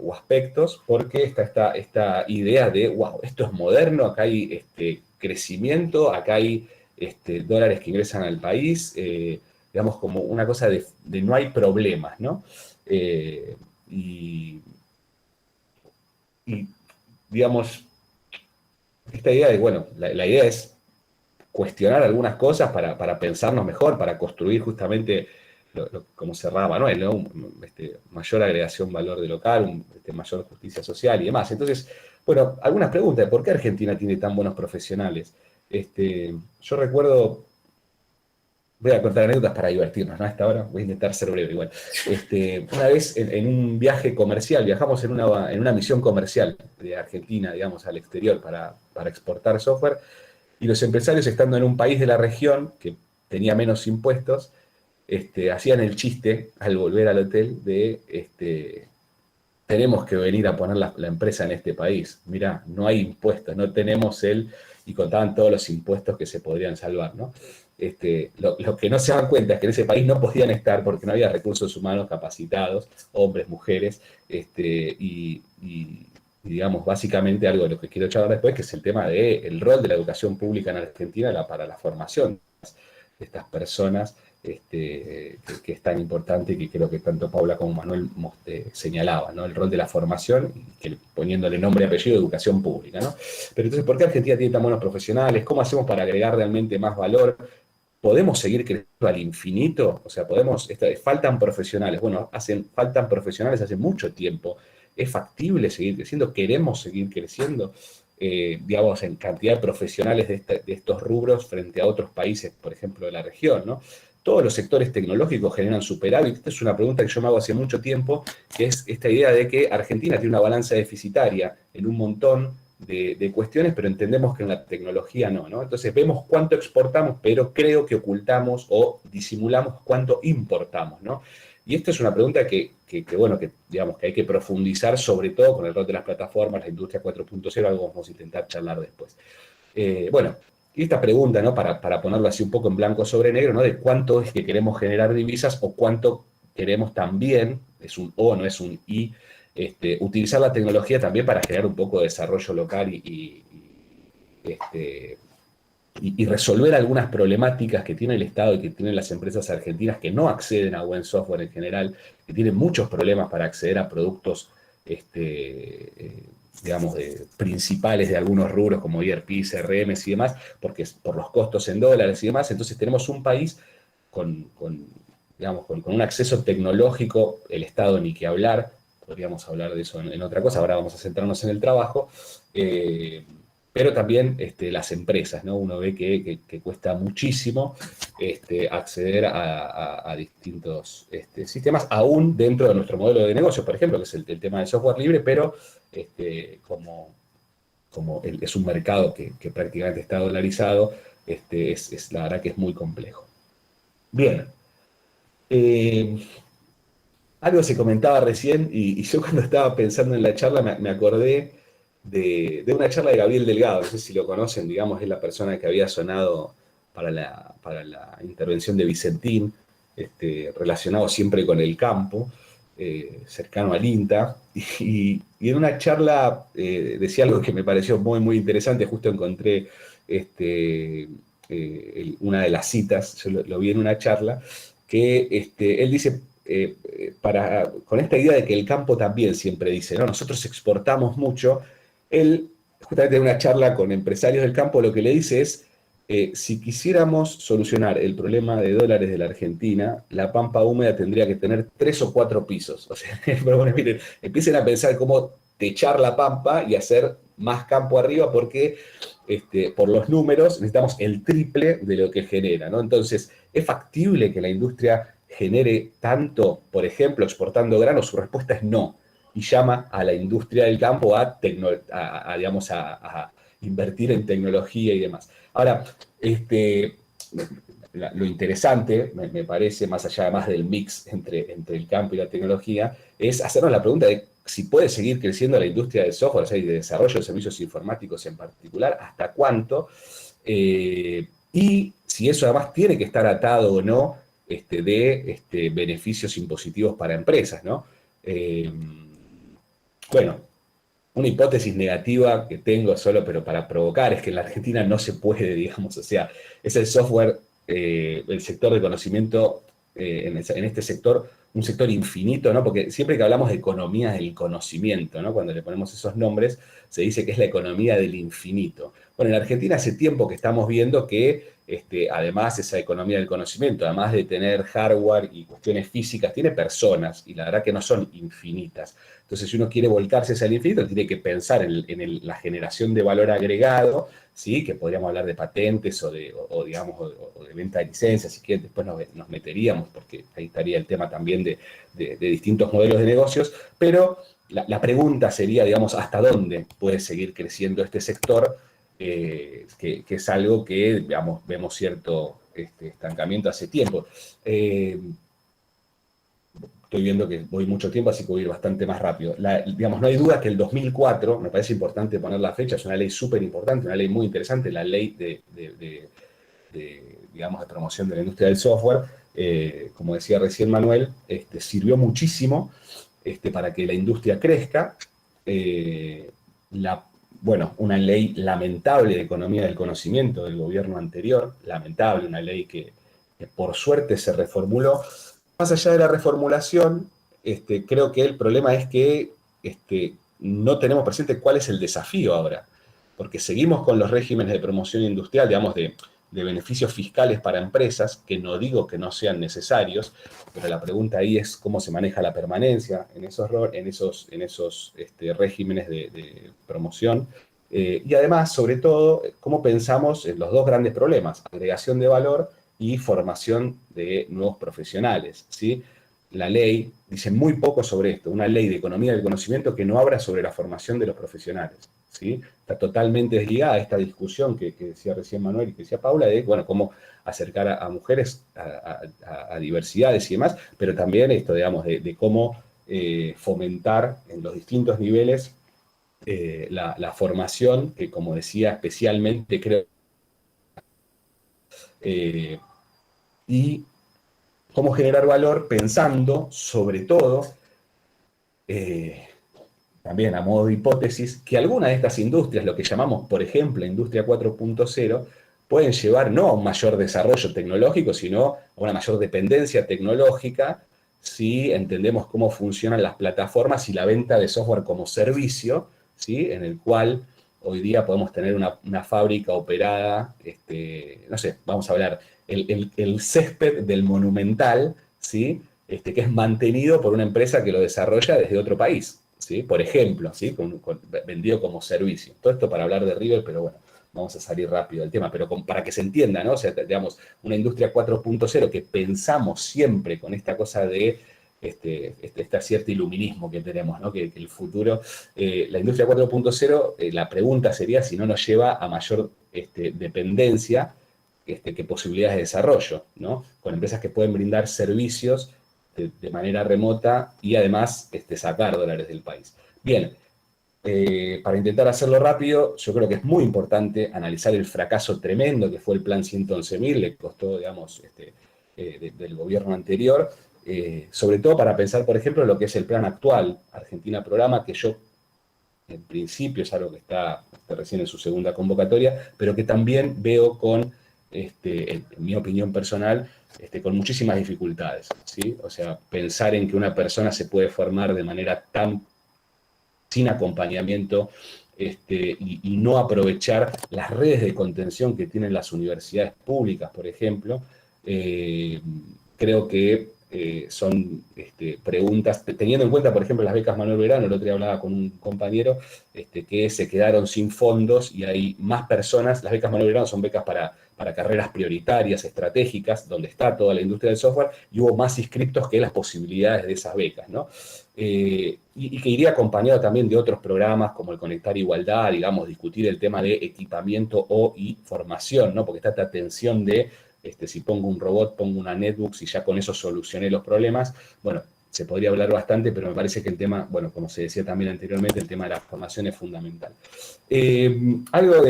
o aspectos, porque está esta idea de, wow, esto es moderno, acá hay crecimiento, acá hay dólares que ingresan al país, digamos, como una cosa de no hay problemas, ¿no? Y, digamos, esta idea de, bueno, la idea es cuestionar algunas cosas para pensarnos mejor, para construir justamente, como cerraba Manuel, ¿no? Mayor agregación valor de local, mayor justicia social y demás. Entonces, bueno, algunas preguntas. ¿Por qué Argentina tiene tan buenos profesionales? Yo recuerdo, voy a contar anécdotas para divertirnos, ¿no? A esta hora voy a intentar ser breve igual. Una vez en un viaje comercial, viajamos en una misión comercial de Argentina, digamos, al exterior para exportar software, y los empresarios, estando en un país de la región que tenía menos impuestos, hacían el chiste al volver al hotel de tenemos que venir a poner la empresa en este país. Mirá, no hay impuestos, no tenemos y contaban todos los impuestos que se podrían salvar, ¿no? Lo que no se dan cuenta es que en ese país no podían estar porque no había recursos humanos capacitados, hombres, mujeres, y digamos, básicamente algo de lo que quiero charlar después, que es el tema del rol de la educación pública en Argentina para la formación de estas personas, que es tan importante y que creo que tanto Paula como Manuel señalaban, ¿no? El rol de la formación, poniéndole nombre y apellido, educación pública, ¿no? Pero entonces, ¿por qué Argentina tiene tan buenos profesionales? ¿Cómo hacemos para agregar realmente más valor? ¿Podemos seguir creciendo al infinito? O sea, faltan profesionales. Bueno, faltan profesionales hace mucho tiempo. ¿Es factible seguir creciendo? ¿Queremos seguir creciendo? Digamos, en cantidad de profesionales de estos rubros frente a otros países, por ejemplo, de la región, ¿no? Todos los sectores tecnológicos generan superávit. Esta es una pregunta que yo me hago hace mucho tiempo, que es esta idea de que Argentina tiene una balanza deficitaria en un montón de cuestiones, pero entendemos que en la tecnología no, ¿no? Entonces vemos cuánto exportamos, pero creo que ocultamos o disimulamos cuánto importamos, ¿no? Y esta es una pregunta que digamos que hay que profundizar, sobre todo con el rol de las plataformas, la industria 4.0, algo vamos a intentar charlar después. Bueno, y esta pregunta, ¿no? Para ponerlo así un poco en blanco sobre negro, ¿no? De cuánto es que queremos generar divisas o cuánto queremos también, es un o, no es un y, utilizar la tecnología también para generar un poco de desarrollo local y resolver algunas problemáticas que tiene el Estado y que tienen las empresas argentinas que no acceden a buen software en general, que tienen muchos problemas para acceder a productos, digamos, principales de algunos rubros como ERP, CRMs y demás, porque por los costos en dólares y demás. Entonces tenemos un país con un acceso tecnológico, el Estado ni que hablar, podríamos hablar de eso en otra cosa, ahora vamos a centrarnos en el trabajo, pero también las empresas, ¿no? Uno ve que cuesta muchísimo acceder a distintos sistemas, aún dentro de nuestro modelo de negocio, por ejemplo, que es el tema del software libre, pero como es un mercado que prácticamente está dolarizado, la verdad que es muy complejo. Bien. Algo se comentaba recién, y yo cuando estaba pensando en la charla me acordé de una charla de Gabriel Delgado, no sé si lo conocen, digamos, es la persona que había sonado para la intervención de Vicentín, relacionado siempre con el campo, cercano al INTA, y en una charla decía algo que me pareció muy, muy interesante, justo encontré una de las citas, yo lo vi en una charla, que él dice, con esta idea de que el campo también siempre dice, no, nosotros exportamos mucho, él, justamente en una charla con empresarios del campo, lo que le dice es, si quisiéramos solucionar el problema de dólares de la Argentina, la pampa húmeda tendría que tener 3 o 4 pisos. O sea, pero bueno, miren, empiecen a pensar cómo techar la pampa y hacer más campo arriba, porque por los números necesitamos el triple de lo que genera, ¿no? Entonces, ¿es factible que la industria genere tanto, por ejemplo, exportando granos? Su respuesta es no. Y llama a la industria del campo a invertir en tecnología y demás. Ahora, lo interesante, me parece, más allá más del mix entre el campo y la tecnología, es hacernos la pregunta de si puede seguir creciendo la industria del software, o sea, y de desarrollo de servicios informáticos en particular, hasta cuánto, y si eso además tiene que estar atado o no de beneficios impositivos para empresas, ¿no? Bueno, una hipótesis negativa que tengo solo, pero para provocar, es que en la Argentina no se puede, digamos, o sea, es el software el sector de conocimiento, en este sector, un sector infinito, ¿no? Porque siempre que hablamos de economía del conocimiento, ¿no? Cuando le ponemos esos nombres, se dice que es la economía del infinito. Bueno, en Argentina hace tiempo que estamos viendo que además esa economía del conocimiento, además de tener hardware y cuestiones físicas, tiene personas, y la verdad que no son infinitas. Entonces, si uno quiere volcarse hacia el infinito, tiene que pensar en la generación de valor agregado, ¿sí? Que podríamos hablar de patentes o de venta de licencias, si quieren, después nos meteríamos, porque ahí estaría el tema también de distintos modelos de negocios, pero la pregunta sería, digamos, ¿hasta dónde puede seguir creciendo este sector? Que es algo que, digamos, vemos cierto estancamiento hace tiempo. Estoy viendo que voy mucho tiempo, así que voy a ir bastante más rápido. Digamos, no hay duda que el 2004, me parece importante poner la fecha, es una ley súper importante, una ley muy interesante, la ley digamos, de promoción de la industria del software, como decía recién Manuel, sirvió muchísimo para que la industria crezca. Bueno, una ley lamentable de economía del conocimiento del gobierno anterior, lamentable, una ley que por suerte se reformuló. Más allá de la reformulación, creo que el problema es que no tenemos presente cuál es el desafío ahora, porque seguimos con los regímenes de promoción industrial, digamos, de beneficios fiscales para empresas, que no digo que no sean necesarios, pero la pregunta ahí es cómo se maneja la permanencia en esos regímenes de promoción, y además, sobre todo, cómo pensamos en los dos grandes problemas, agregación de valor y formación de nuevos profesionales, ¿sí? La ley dice muy poco sobre esto, una ley de economía del conocimiento que no habla sobre la formación de los profesionales, ¿sí? Está totalmente desligada a esta discusión que decía recién Manuel y que decía Paula, de, bueno, cómo acercar a mujeres a diversidades y demás, pero también esto, digamos, de cómo fomentar en los distintos niveles la formación, que como decía, especialmente creo, y cómo generar valor pensando, sobre todo, también a modo de hipótesis, que algunas de estas industrias, lo que llamamos, por ejemplo, industria 4.0, pueden llevar no a un mayor desarrollo tecnológico, sino a una mayor dependencia tecnológica, si entendemos cómo funcionan las plataformas y la venta de software como servicio, ¿sí? En el cual hoy día podemos tener una fábrica operada, no sé, vamos a hablar, el césped del Monumental, ¿sí? Que es mantenido por una empresa que lo desarrolla desde otro país, ¿sí? Por ejemplo, ¿sí? Vendido como servicio. Todo esto para hablar de River, pero bueno, vamos a salir rápido del tema, pero para que se entienda, ¿no? O sea, digamos, una industria 4.0 que pensamos siempre con esta cosa de este cierto iluminismo que tenemos, ¿no? Que el futuro, la industria 4.0, la pregunta sería si no nos lleva a mayor dependencia que posibilidades de desarrollo, ¿no? Con empresas que pueden brindar servicios de manera remota y además sacar dólares del país. Bien, para intentar hacerlo rápido, yo creo que es muy importante analizar el fracaso tremendo que fue el plan 111.000, le costó, digamos, del gobierno anterior, sobre todo para pensar, por ejemplo, lo que es el plan actual, Argentina Programa, que yo, en principio, es algo que está recién en su segunda convocatoria, pero que también veo con, en mi opinión personal, con muchísimas dificultades, ¿sí? O sea, pensar en que una persona se puede formar de manera tan sin acompañamiento y no aprovechar las redes de contención que tienen las universidades públicas, por ejemplo, creo que son preguntas, teniendo en cuenta, por ejemplo, las becas Manuel Belgrano. El otro día hablaba con un compañero que se quedaron sin fondos y hay más personas. Las becas Manuel Belgrano son becas para carreras prioritarias, estratégicas, donde está toda la industria del software, y hubo más inscriptos que las posibilidades de esas becas, ¿no? Y que iría acompañado también de otros programas como el Conectar Igualdad, digamos, discutir el tema de equipamiento y formación, ¿no? Porque está esta tensión de si pongo un robot, pongo una netbook, si ya con eso solucioné los problemas. Bueno, se podría hablar bastante, pero me parece que el tema, bueno, como se decía también anteriormente, el tema de la formación es fundamental. Algo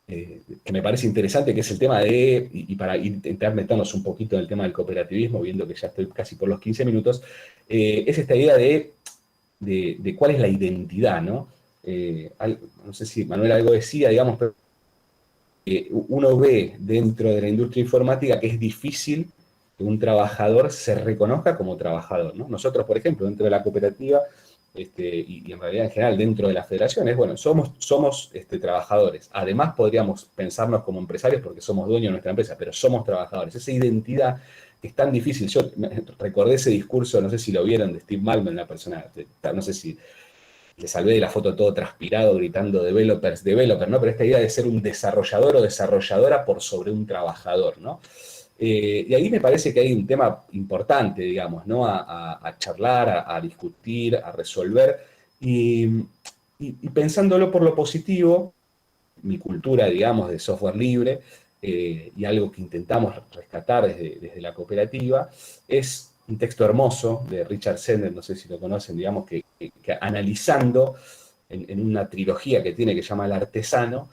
que me parece interesante, que es el tema y para intentar meternos un poquito en el tema del cooperativismo, viendo que ya estoy casi por los 15 minutos, es esta idea de cuál es la identidad, ¿no? No sé si Manuel algo decía, digamos, pero uno ve dentro de la industria informática que es difícil que un trabajador se reconozca como trabajador, ¿no? Nosotros, por ejemplo, dentro de la cooperativa, y en realidad en general dentro de las federaciones, bueno, somos trabajadores. Además podríamos pensarnos como empresarios porque somos dueños de nuestra empresa, pero somos trabajadores. Esa identidad es tan difícil. Yo recordé ese discurso, no sé si lo vieron, de Steve Ballmer, una persona, no sé si le salvé de la foto todo transpirado, gritando developers, ¿no? Pero esta idea de ser un desarrollador o desarrolladora por sobre un trabajador, ¿no? Y ahí me parece que hay un tema importante, digamos, ¿no? A charlar, a discutir, a resolver. Y pensándolo por lo positivo, mi cultura, digamos, de software libre, y algo que intentamos rescatar desde la cooperativa, es un texto hermoso de Richard Sennett, no sé si lo conocen, digamos, que analizando en una trilogía que tiene que se llama El Artesano,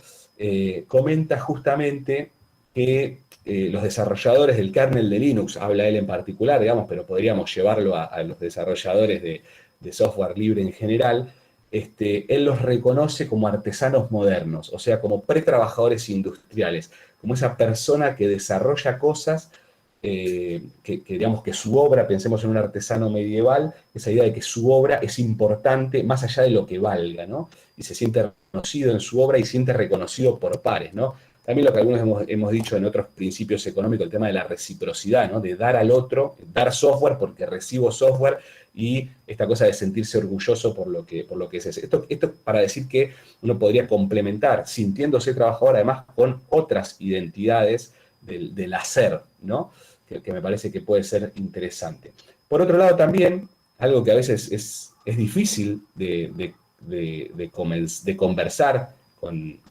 comenta justamente que los desarrolladores del kernel de Linux, habla él en particular, digamos, pero podríamos llevarlo a los desarrolladores de software libre en general, él los reconoce como artesanos modernos, o sea, como pretrabajadores industriales, como esa persona que desarrolla cosas, digamos que su obra, pensemos en un artesano medieval, esa idea de que su obra es importante más allá de lo que valga, ¿no? Y se siente reconocido en su obra y siente reconocido por pares, ¿no? También lo que algunos hemos dicho en otros principios económicos, el tema de la reciprocidad, ¿no? De dar al otro, dar software porque recibo software, y esta cosa de sentirse orgulloso por lo que es ese. Esto para decir que uno podría complementar, sintiéndose trabajador, además con otras identidades del hacer, ¿no? Que me parece que puede ser interesante. Por otro lado también, algo que a veces es difícil de conversar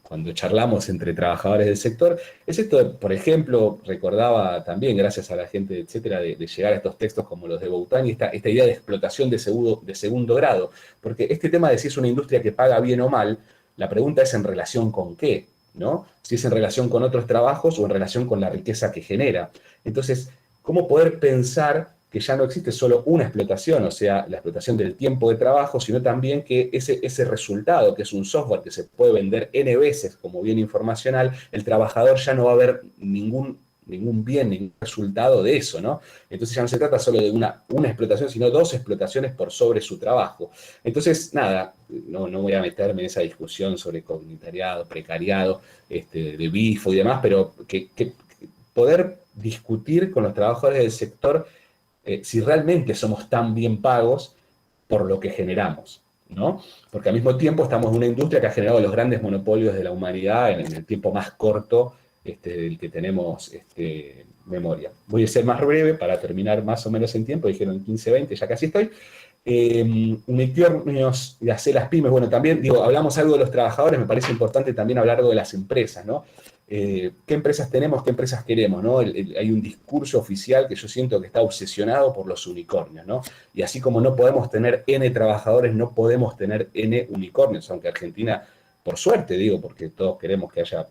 cuando charlamos entre trabajadores del sector, es esto, por ejemplo, recordaba también, gracias a la gente, etcétera, de llegar a estos textos como los de Boutani, esta idea de explotación de segundo grado, porque este tema de si es una industria que paga bien o mal, la pregunta es en relación con qué, ¿no? Si es en relación con otros trabajos o en relación con la riqueza que genera. Entonces, ¿cómo poder pensar que ya no existe solo una explotación, o sea, la explotación del tiempo de trabajo, sino también que ese resultado, que es un software que se puede vender N veces como bien informacional, el trabajador ya no va a ver ningún bien, ningún resultado de eso, ¿no? Entonces ya no se trata solo de una explotación, sino dos explotaciones por sobre su trabajo. Entonces, nada, no voy a meterme en esa discusión sobre comunitariado, precariado, de BIFO y demás, pero que poder discutir con los trabajadores del sector si realmente somos tan bien pagos por lo que generamos, ¿no? Porque al mismo tiempo estamos en una industria que ha generado los grandes monopolios de la humanidad en el tiempo más corto del que tenemos memoria. Voy a ser más breve para terminar más o menos en tiempo, dijeron 15, 20, ya casi estoy. Unicornios y hacer las pymes, bueno, también, digo, hablamos algo de los trabajadores, me parece importante también hablar algo de las empresas, ¿no? ¿Qué empresas tenemos, qué empresas queremos, ¿no? Hay un discurso oficial que yo siento que está obsesionado por los unicornios, ¿no? Y así como no podemos tener N trabajadores, no podemos tener N unicornios, aunque Argentina, por suerte, digo, porque todos queremos que haya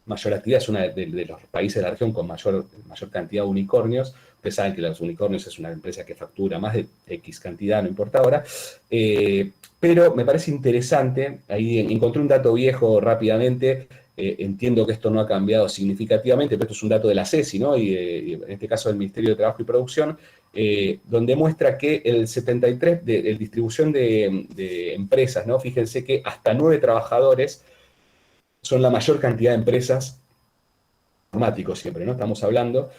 mayor actividad, es uno de los países de la región con mayor cantidad de unicornios. Ustedes saben que los unicornios es una empresa que factura más de X cantidad, no importa ahora, pero me parece interesante, ahí encontré un dato viejo rápidamente, entiendo que esto no ha cambiado significativamente, pero esto es un dato de la CESI, ¿no? Y en este caso del Ministerio de Trabajo y Producción, donde muestra que el 73% de distribución de empresas, ¿no? Fíjense que hasta 9 trabajadores son la mayor cantidad de empresas, informáticos siempre, ¿no? Estamos hablando,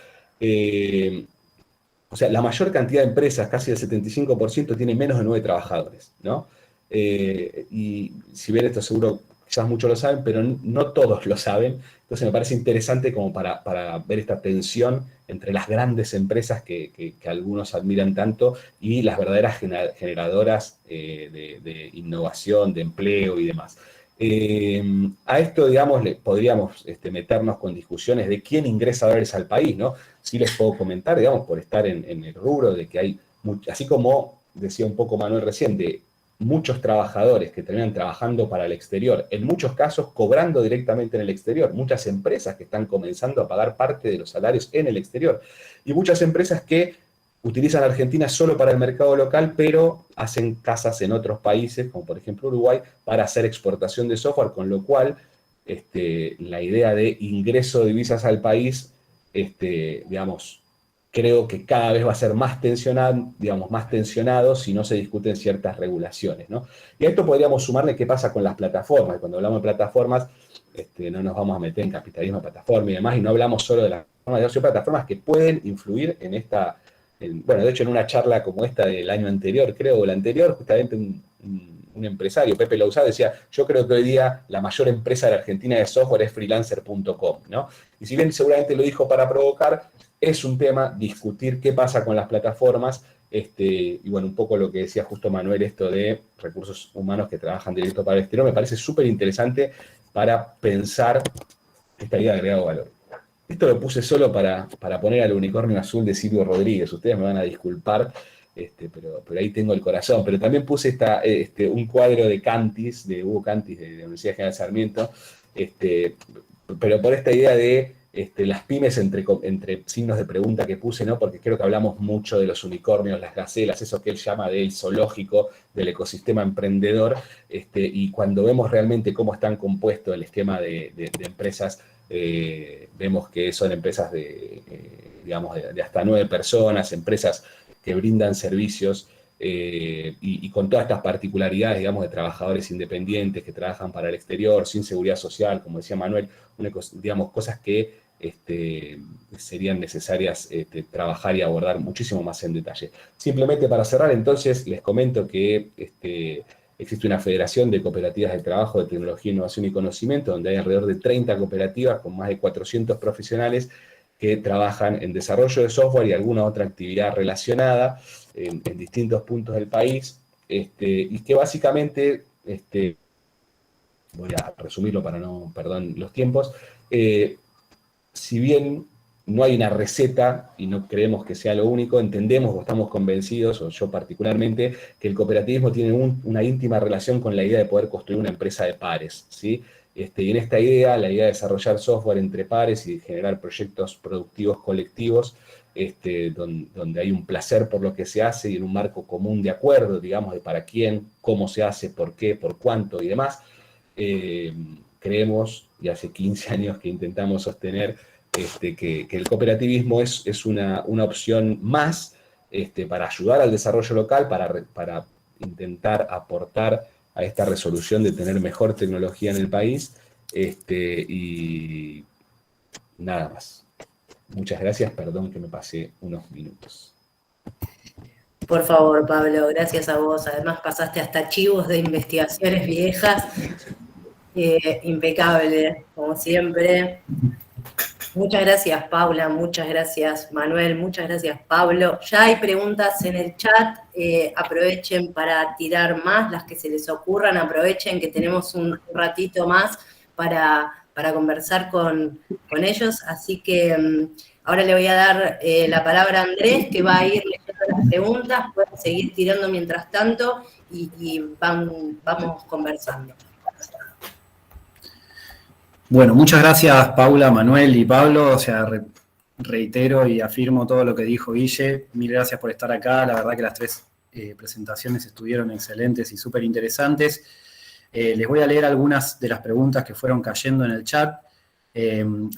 o sea, la mayor cantidad de empresas, casi el 75%, tiene menos de 9 trabajadores, ¿no? Y si bien esto seguro quizás muchos lo saben, pero no todos lo saben, entonces me parece interesante como para ver esta tensión entre las grandes empresas que algunos admiran tanto y las verdaderas generadoras de innovación, de empleo y demás. A esto, digamos, podríamos meternos con discusiones de quién ingresa dólares al país, ¿no? Sí les puedo comentar, digamos, por estar en el rubro de que hay, así como decía un poco Manuel recién, de muchos trabajadores que terminan trabajando para el exterior, en muchos casos cobrando directamente en el exterior, muchas empresas que están comenzando a pagar parte de los salarios en el exterior, y muchas empresas que utilizan Argentina solo para el mercado local, pero hacen casas en otros países, como por ejemplo Uruguay, para hacer exportación de software, con lo cual la idea de ingreso de divisas al país, digamos, creo que cada vez va a ser más tensionado si no se discuten ciertas regulaciones, ¿no? Y a esto podríamos sumarle qué pasa con las plataformas. Y cuando hablamos de plataformas, no nos vamos a meter en capitalismo de plataforma y demás, y no hablamos solo de las plataformas que pueden influir en esta, bueno, de hecho en una charla como esta del año anterior, creo, o la anterior, justamente un empresario, Pepe Lousá, decía, yo creo que hoy día la mayor empresa de la Argentina de software es freelancer.com, ¿no? Y si bien seguramente lo dijo para provocar, es un tema discutir qué pasa con las plataformas, y bueno, un poco lo que decía justo Manuel, esto de recursos humanos que trabajan directo para el exterior, me parece súper interesante para pensar esta idea de agregado valor. Esto lo puse solo para poner al unicornio azul de Silvio Rodríguez, ustedes me van a disculpar, pero ahí tengo el corazón. Pero también puse un cuadro de Cantis, de Hugo Cantis, de la Universidad General Sarmiento, pero por esta idea de las pymes entre signos de pregunta que puse, ¿no? Porque creo que hablamos mucho de los unicornios, las gacelas, eso que él llama del zoológico, del ecosistema emprendedor, y cuando vemos realmente cómo están compuestos el esquema de empresas, vemos que son empresas digamos, de hasta 9 personas, empresas que brindan servicios, y con todas estas particularidades, digamos, de trabajadores independientes que trabajan para el exterior, sin seguridad social, como decía Manuel, digamos, cosas que serían necesarias trabajar y abordar muchísimo más en detalle. Simplemente para cerrar, entonces, les comento que existe una federación de cooperativas de trabajo de tecnología, innovación y conocimiento, donde hay alrededor de 30 cooperativas con más de 400 profesionales que trabajan en desarrollo de software y alguna otra actividad relacionada en distintos puntos del país, y que básicamente, voy a resumirlo para no perder los tiempos, si bien no hay una receta y no creemos que sea lo único, entendemos o estamos convencidos, o yo particularmente, que el cooperativismo tiene una íntima relación con la idea de poder construir una empresa de pares, ¿sí? Y en esta idea, la idea de desarrollar software entre pares y generar proyectos productivos colectivos, donde hay un placer por lo que se hace y en un marco común de acuerdo, digamos, de para quién, cómo se hace, por qué, por cuánto y demás, creemos, y hace 15 años que intentamos sostener, que el cooperativismo es una opción más para ayudar al desarrollo local, para intentar aportar a esta resolución de tener mejor tecnología en el país, y nada más. Muchas gracias, perdón que me pasé unos minutos. Por favor, Pablo, gracias a vos. Además pasaste hasta archivos de investigaciones viejas. Impecable, como siempre. Muchas gracias, Paula, muchas gracias, Manuel, muchas gracias, Pablo. Ya hay preguntas en el chat, aprovechen para tirar más, las que se les ocurran, aprovechen que tenemos un ratito más para conversar con ellos, así que ahora le voy a dar la palabra a Andrés, que va a ir leyendo las preguntas, pueden seguir tirando mientras tanto y vamos conversando. Bueno, muchas gracias Paula, Manuel y Pablo, o sea, reitero y afirmo todo lo que dijo Guille, mil gracias por estar acá, la verdad que las 3 presentaciones estuvieron excelentes y súper interesantes. Les voy a leer algunas de las preguntas que fueron cayendo en el chat. En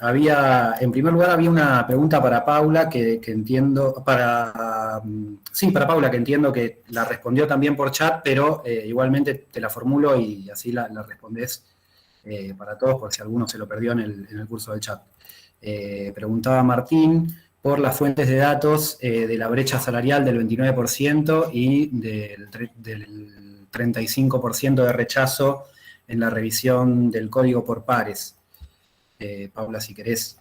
primer lugar había una pregunta para Paula que entiendo, para Paula, que entiendo que la respondió también por chat, pero igualmente te la formulo y así la respondés para todos, por si alguno se lo perdió en el curso del chat. Preguntaba Martín por las fuentes de datos de la brecha salarial del 29% y del 35% de rechazo en la revisión del código por pares. Paula, si querés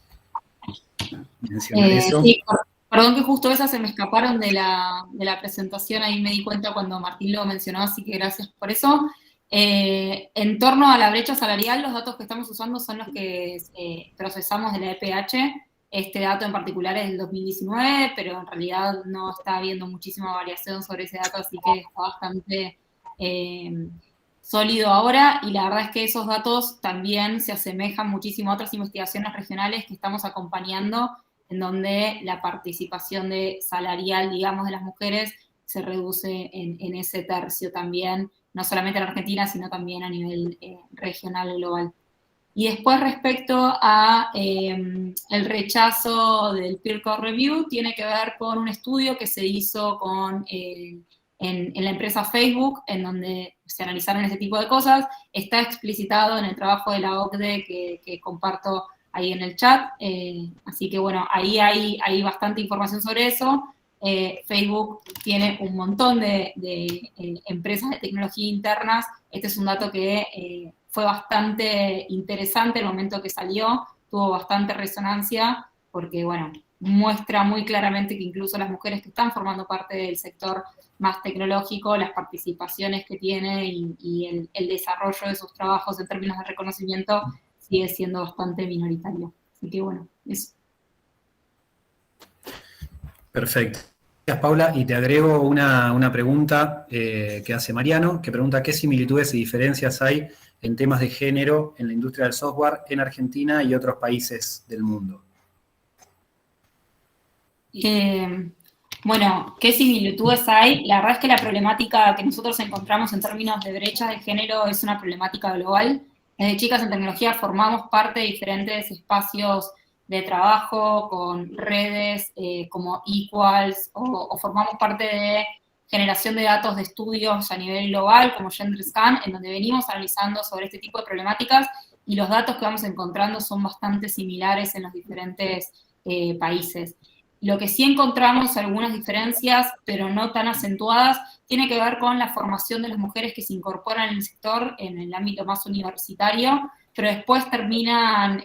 mencionar eso. Sí, perdón que justo esas se me escaparon de la presentación, ahí me di cuenta cuando Martín lo mencionó, así que gracias por eso. En torno a la brecha salarial, los datos que estamos usando son los que procesamos de la EPH. Este dato en particular es del 2019, pero en realidad no está habiendo muchísima variación sobre ese dato, así que está bastante sólido ahora, y la verdad es que esos datos también se asemejan muchísimo a otras investigaciones regionales que estamos acompañando, en donde la participación salarial, digamos, de las mujeres se reduce en ese tercio también, no solamente en Argentina, sino también a nivel regional y global. Y después respecto a el rechazo del peer code review, tiene que ver con un estudio que se hizo en la empresa Facebook, en donde se analizaron este tipo de cosas. Está explicitado en el trabajo de la OCDE que comparto ahí en el chat. Así que bueno, ahí hay bastante información sobre eso. Facebook tiene un montón de empresas de tecnología internas. Este es un dato que fue bastante interesante el momento que salió, tuvo bastante resonancia, porque bueno, muestra muy claramente que incluso las mujeres que están formando parte del sector más tecnológico, las participaciones que tiene y el desarrollo de sus trabajos en términos de reconocimiento sigue siendo bastante minoritario. Así que bueno, eso. Perfecto. Gracias, Paula. Y te agrego una pregunta que hace Mariano, que pregunta qué similitudes y diferencias hay en temas de género en la industria del software en Argentina y otros países del mundo. Bueno, ¿qué similitudes hay? La verdad es que la problemática que nosotros encontramos en términos de brecha de género es una problemática global. Desde Chicas en Tecnología formamos parte de diferentes espacios de trabajo con redes como Equals o formamos parte de generación de datos de estudios a nivel global como GenderScan, en donde venimos analizando sobre este tipo de problemáticas y los datos que vamos encontrando son bastante similares en los diferentes países. Lo que sí encontramos algunas diferencias, pero no tan acentuadas, tiene que ver con la formación de las mujeres que se incorporan en el sector, en el ámbito más universitario, pero después terminan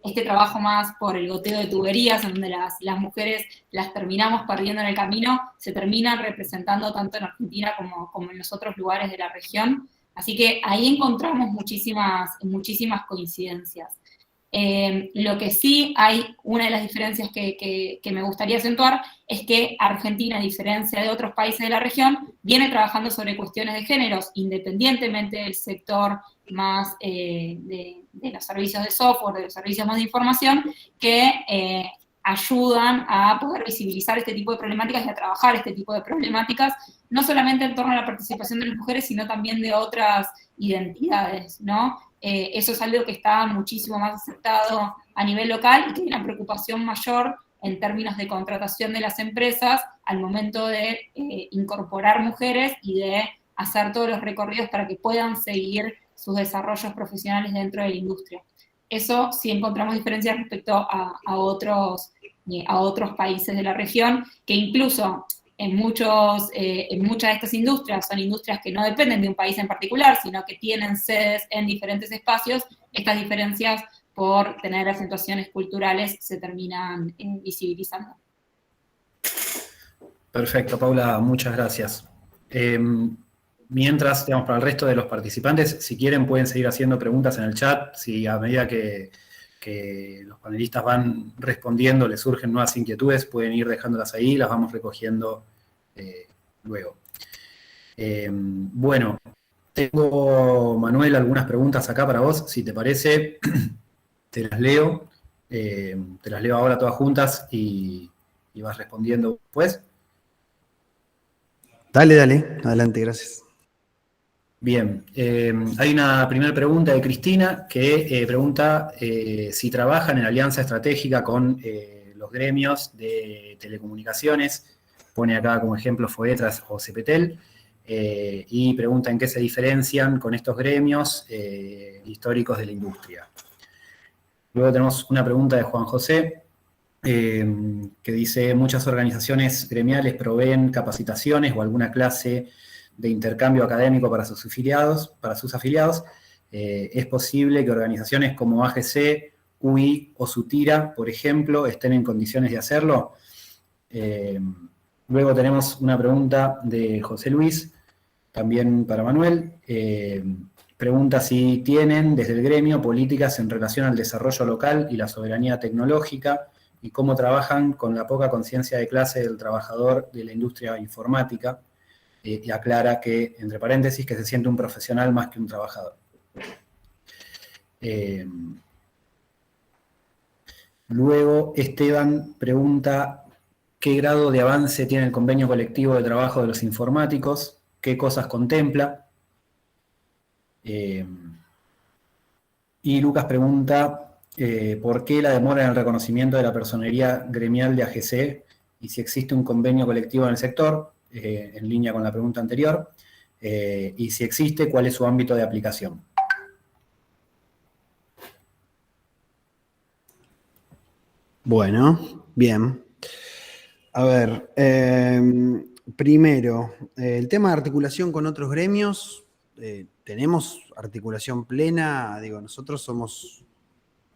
este trabajo más por el goteo de tuberías, en donde las mujeres las terminamos perdiendo en el camino, se terminan representando tanto en Argentina como en los otros lugares de la región. Así que ahí encontramos muchísimas coincidencias. Lo que sí hay, una de las diferencias que me gustaría acentuar es que Argentina, a diferencia de otros países de la región, viene trabajando sobre cuestiones de géneros, independientemente del sector más de los servicios de software, de los servicios más de información, que ayudan a poder visibilizar este tipo de problemáticas y a trabajar este tipo de problemáticas, no solamente en torno a la participación de las mujeres, sino también de otras identidades, ¿no? Eso es algo que está muchísimo más aceptado a nivel local y que hay una preocupación mayor en términos de contratación de las empresas al momento de incorporar mujeres y de hacer todos los recorridos para que puedan seguir sus desarrollos profesionales dentro de la industria. Eso sí encontramos diferencias respecto a otros países de la región, que incluso en muchas de estas industrias son industrias que no dependen de un país en particular, sino que tienen sedes en diferentes espacios. Estas diferencias, por tener acentuaciones culturales, se terminan visibilizando. Perfecto, Paula, muchas gracias. Mientras, digamos, para el resto de los participantes, si quieren pueden seguir haciendo preguntas en el chat, si a medida que los panelistas van respondiendo, les surgen nuevas inquietudes, pueden ir dejándolas ahí, las vamos recogiendo luego. Bueno, tengo, Manuel, algunas preguntas acá para vos, si te parece, te las leo ahora todas juntas y vas respondiendo después. Dale, adelante, gracias. Bien, hay una primera pregunta de Cristina que pregunta si trabajan en alianza estratégica con los gremios de telecomunicaciones, pone acá como ejemplo Foetras o Cepetel, y pregunta en qué se diferencian con estos gremios históricos de la industria. Luego tenemos una pregunta de Juan José, que dice, muchas organizaciones gremiales proveen capacitaciones o alguna clase de intercambio académico para sus afiliados. Es posible que organizaciones como AGC, UI o SUTIRA, por ejemplo, estén en condiciones de hacerlo. Luego tenemos una pregunta de José Luis, también para Manuel. Pregunta si tienen desde el gremio políticas en relación al desarrollo local y la soberanía tecnológica y cómo trabajan con la poca conciencia de clase del trabajador de la industria informática. Y aclara que, entre paréntesis, que se siente un profesional más que un trabajador. Luego, Esteban pregunta qué grado de avance tiene el convenio colectivo de trabajo de los informáticos, qué cosas contempla. Y Lucas pregunta, ¿por qué la demora en el reconocimiento de la personería gremial de AGC y si existe un convenio colectivo en el sector, en línea con la pregunta anterior, y si existe, ¿cuál es su ámbito de aplicación? Bueno, bien. A ver, primero, el tema de articulación con otros gremios, tenemos articulación plena, digo, nosotros somos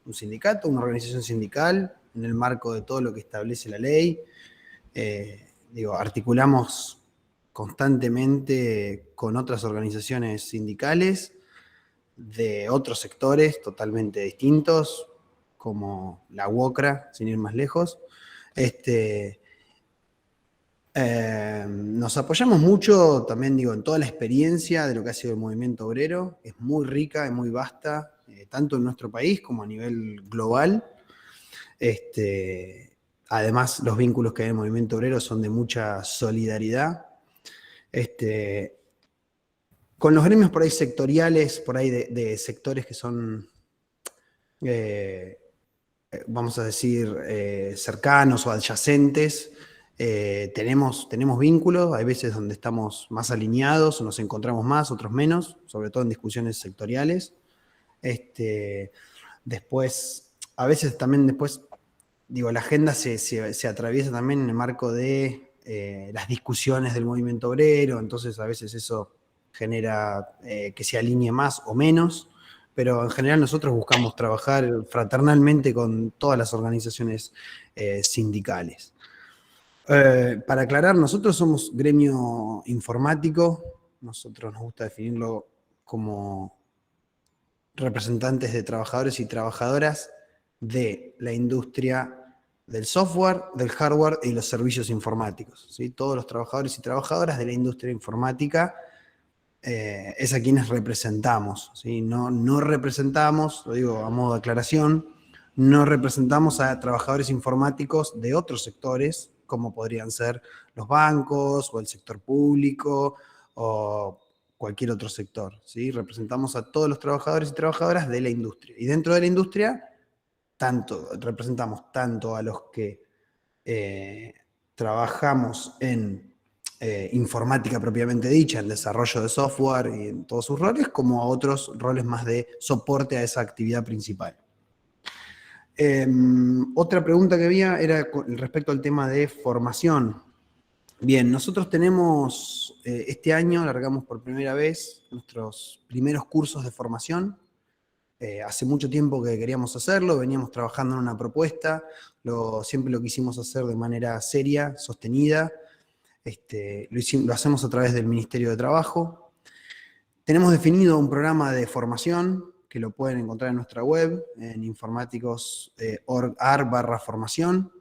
un sindicato, una organización sindical, en el marco de todo lo que establece la ley. Digo, articulamos constantemente con otras organizaciones sindicales de otros sectores totalmente distintos, como la UOCRA, sin ir más lejos. Nos apoyamos mucho también, digo, en toda la experiencia de lo que ha sido el movimiento obrero. Es muy rica y muy vasta, tanto en nuestro país como a nivel global. Además, los vínculos que hay en el movimiento obrero son de mucha solidaridad. Con los gremios por ahí sectoriales, por ahí de sectores que son, vamos a decir, cercanos o adyacentes, tenemos vínculos, hay veces donde estamos más alineados, nos encontramos más, otros menos, sobre todo en discusiones sectoriales. Después, a veces también después, digo, la agenda se atraviesa también en el marco de las discusiones del movimiento obrero, entonces a veces eso genera que se alinee más o menos, pero en general nosotros buscamos trabajar fraternalmente con todas las organizaciones sindicales. Para aclarar, nosotros somos gremio informático, nosotros nos gusta definirlo como representantes de trabajadores y trabajadoras de la industria del software, del hardware y los servicios informáticos, ¿sí? Todos los trabajadores y trabajadoras de la industria informática es a quienes representamos, ¿sí? No representamos, lo digo a modo de aclaración, no representamos a trabajadores informáticos de otros sectores, como podrían ser los bancos o el sector público o cualquier otro sector, ¿sí? Representamos a todos los trabajadores y trabajadoras de la industria. Y dentro de la industria, representamos tanto a los que trabajamos en informática propiamente dicha, en desarrollo de software y en todos sus roles, como a otros roles más de soporte a esa actividad principal. Otra pregunta que había era respecto al tema de formación. Bien, nosotros tenemos, este año largamos por primera vez nuestros primeros cursos de formación. Hace mucho tiempo que queríamos hacerlo, veníamos trabajando en una propuesta, siempre lo quisimos hacer de manera seria, sostenida. Lo hacemos a través del Ministerio de Trabajo. Tenemos definido un programa de formación que lo pueden encontrar en nuestra web, en informáticos.org/formación.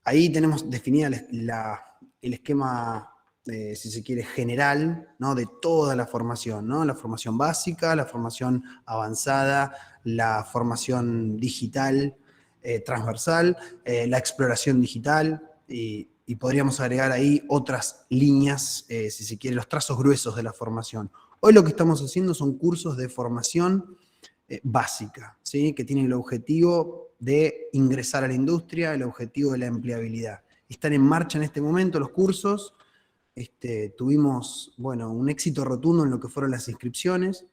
Ahí tenemos definida el esquema, si se quiere, general, ¿no? De toda la formación, ¿no? La formación básica, la formación avanzada, la formación digital transversal, la exploración digital, y podríamos agregar ahí otras líneas, si se quiere, los trazos gruesos de la formación. Hoy lo que estamos haciendo son cursos de formación básica, ¿sí? Que tienen el objetivo de ingresar a la industria, el objetivo de la empleabilidad. Están en marcha en este momento los cursos. Tuvimos, bueno, un éxito rotundo en lo que fueron las inscripciones.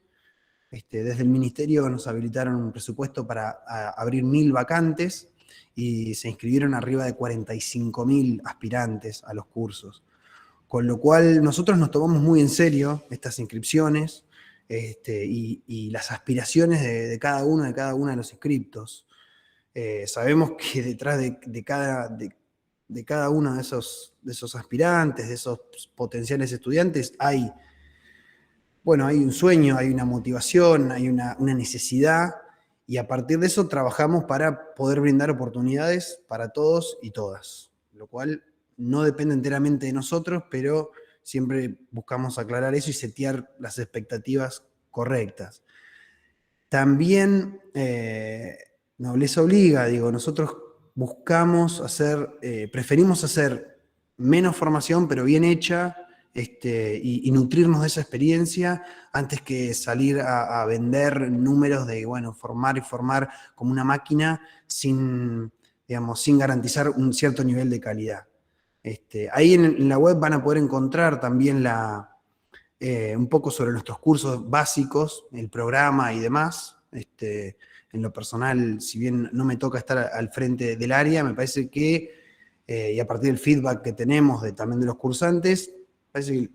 Desde el Ministerio nos habilitaron un presupuesto para abrir 1000 vacantes y se inscribieron arriba de 45.000 aspirantes a los cursos. Con lo cual nosotros nos tomamos muy en serio estas inscripciones y las aspiraciones de cada uno de los inscriptos. Sabemos que detrás de cada uno de esos aspirantes, de esos potenciales estudiantes, hay un sueño, hay una motivación, hay una necesidad, y a partir de eso trabajamos para poder brindar oportunidades para todos y todas, lo cual no depende enteramente de nosotros, pero siempre buscamos aclarar eso y setear las expectativas correctas. También, nobleza obliga, digo, nosotros buscamos preferimos hacer menos formación, pero bien hecha, y nutrirnos de esa experiencia antes que salir a vender números de, bueno, formar y formar como una máquina sin garantizar un cierto nivel de calidad. Ahí en la web van a poder encontrar también un poco sobre nuestros cursos básicos, el programa y demás. En lo personal, si bien no me toca estar al frente del área, me parece que, y a partir del feedback que tenemos también de los cursantes, parece que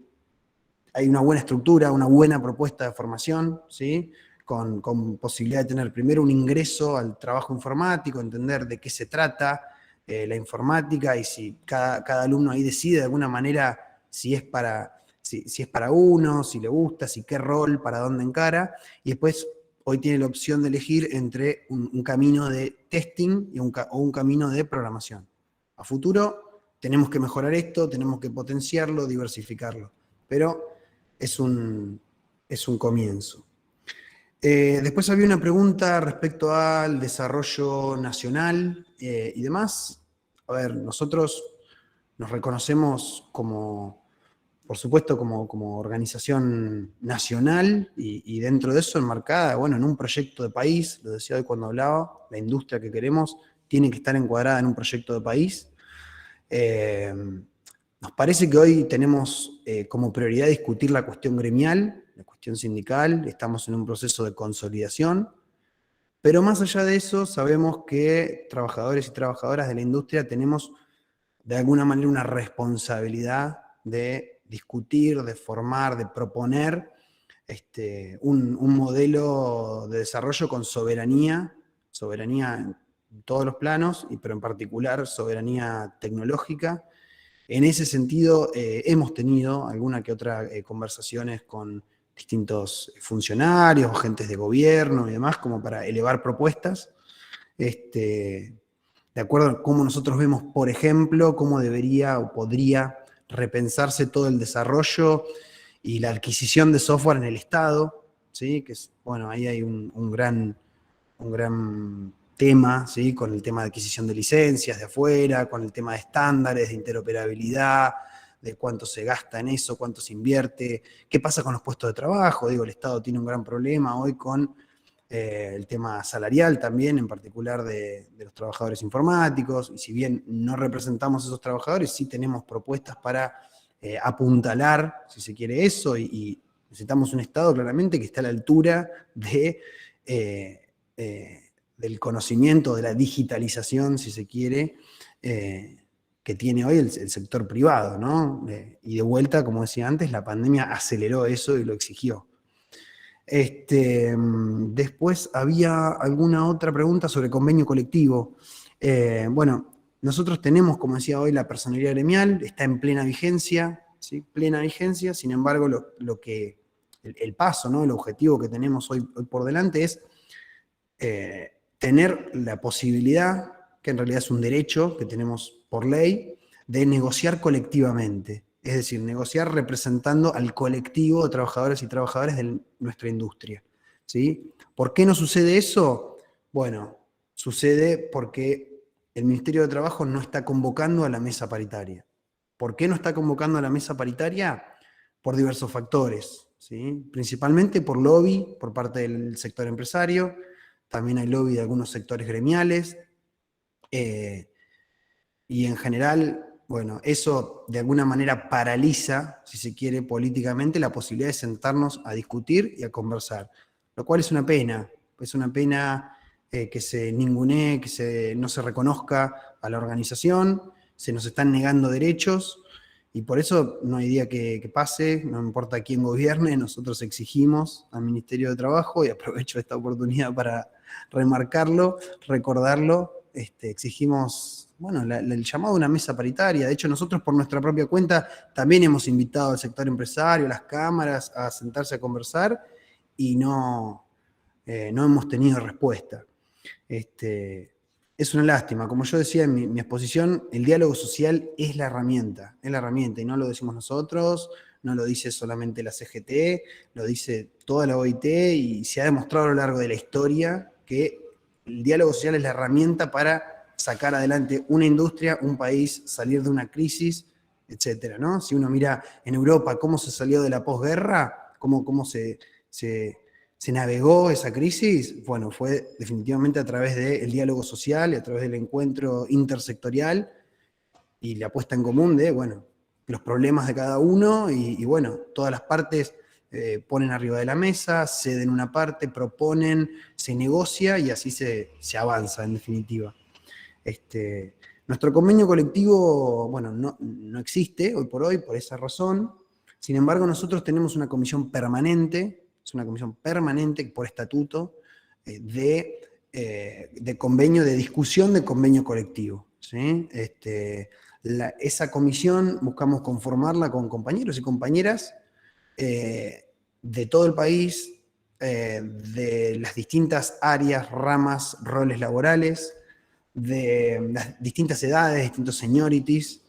hay una buena estructura, una buena propuesta de formación, ¿sí? Con posibilidad de tener primero un ingreso al trabajo informático, entender de qué se trata la informática y si cada alumno ahí decide de alguna manera si es para uno, si le gusta, si qué rol, para dónde encara, y después hoy tiene la opción de elegir entre un camino de testing o un camino de programación. A futuro tenemos que mejorar esto, tenemos que potenciarlo, diversificarlo, pero es un comienzo. Después había una pregunta respecto al desarrollo nacional y demás. A ver, nosotros nos reconocemos por supuesto, como organización nacional y dentro de eso enmarcada, bueno, en un proyecto de país, lo decía hoy cuando hablaba, la industria que queremos tiene que estar encuadrada en un proyecto de país. Nos parece que hoy tenemos como prioridad discutir la cuestión gremial, la cuestión sindical, estamos en un proceso de consolidación, pero más allá de eso sabemos que trabajadores y trabajadoras de la industria tenemos de alguna manera una responsabilidad de discutir, de formar, de proponer un modelo de desarrollo con soberanía en todos los planos, pero en particular soberanía tecnológica. En ese sentido, hemos tenido alguna que otra conversaciones con distintos funcionarios, agentes de gobierno y demás, como para elevar propuestas, de acuerdo a cómo nosotros vemos, por ejemplo, cómo debería o podría repensarse todo el desarrollo y la adquisición de software en el Estado, ¿sí? Que es, bueno, ahí hay un gran tema, ¿sí? Con el tema de adquisición de licencias de afuera, con el tema de estándares, de interoperabilidad, de cuánto se gasta en eso, cuánto se invierte, qué pasa con los puestos de trabajo. Digo, el Estado tiene un gran problema hoy con el tema salarial también, en particular de los trabajadores informáticos, y si bien no representamos a esos trabajadores, sí tenemos propuestas para apuntalar, si se quiere, eso, y necesitamos un Estado claramente que esté a la altura del conocimiento, de la digitalización, si se quiere, que tiene hoy el sector privado, ¿no? Y de vuelta, como decía antes, la pandemia aceleró eso y lo exigió. Después había alguna otra pregunta sobre convenio colectivo. Bueno, nosotros tenemos, como decía hoy, la personería gremial, está en plena vigencia, ¿sí? Plena vigencia. Sin embargo, el paso, ¿no? El objetivo que tenemos hoy por delante es tener la posibilidad, que en realidad es un derecho que tenemos por ley, de negociar colectivamente. Es decir, negociar representando al colectivo de trabajadores y trabajadoras de nuestra industria, ¿sí? ¿Por qué no sucede eso? Bueno, sucede porque el Ministerio de Trabajo no está convocando a la mesa paritaria. ¿Por qué no está convocando a la mesa paritaria? Por diversos factores, ¿sí? Principalmente por lobby por parte del sector empresario, también hay lobby de algunos sectores gremiales, y en general, bueno, eso de alguna manera paraliza, si se quiere, políticamente la posibilidad de sentarnos a discutir y a conversar, lo cual es una pena que se ningunee, no se reconozca a la organización, se nos están negando derechos, y por eso no hay día que pase, no importa quién gobierne, nosotros exigimos al Ministerio de Trabajo, y aprovecho esta oportunidad para remarcarlo, recordarlo, exigimos, bueno, el llamado a una mesa paritaria. De hecho, nosotros por nuestra propia cuenta también hemos invitado al sector empresario, a las cámaras, a sentarse a conversar, y no hemos tenido respuesta. Es una lástima. Como yo decía en mi exposición, el diálogo social es la herramienta, y no lo decimos nosotros, no lo dice solamente la CGT, lo dice toda la OIT, y se ha demostrado a lo largo de la historia que el diálogo social es la herramienta para sacar adelante una industria, un país, salir de una crisis etcétera, ¿no? Si uno mira en Europa cómo se salió de la posguerra, cómo se navegó esa crisis, bueno, fue definitivamente a través del diálogo social y a través del encuentro intersectorial y la puesta en común de, bueno, los problemas de cada uno y bueno, todas las partes ponen arriba de la mesa, ceden una parte, proponen, se negocia y así se avanza en definitiva. Nuestro convenio colectivo, bueno, no existe hoy por esa razón. Sin embargo, nosotros tenemos una comisión permanente, es una comisión permanente por estatuto de convenio, de discusión de convenio colectivo, ¿sí? Esa comisión buscamos conformarla con compañeros y compañeras de todo el país, de las distintas áreas, ramas, roles laborales, de las distintas edades, distintos seniorities.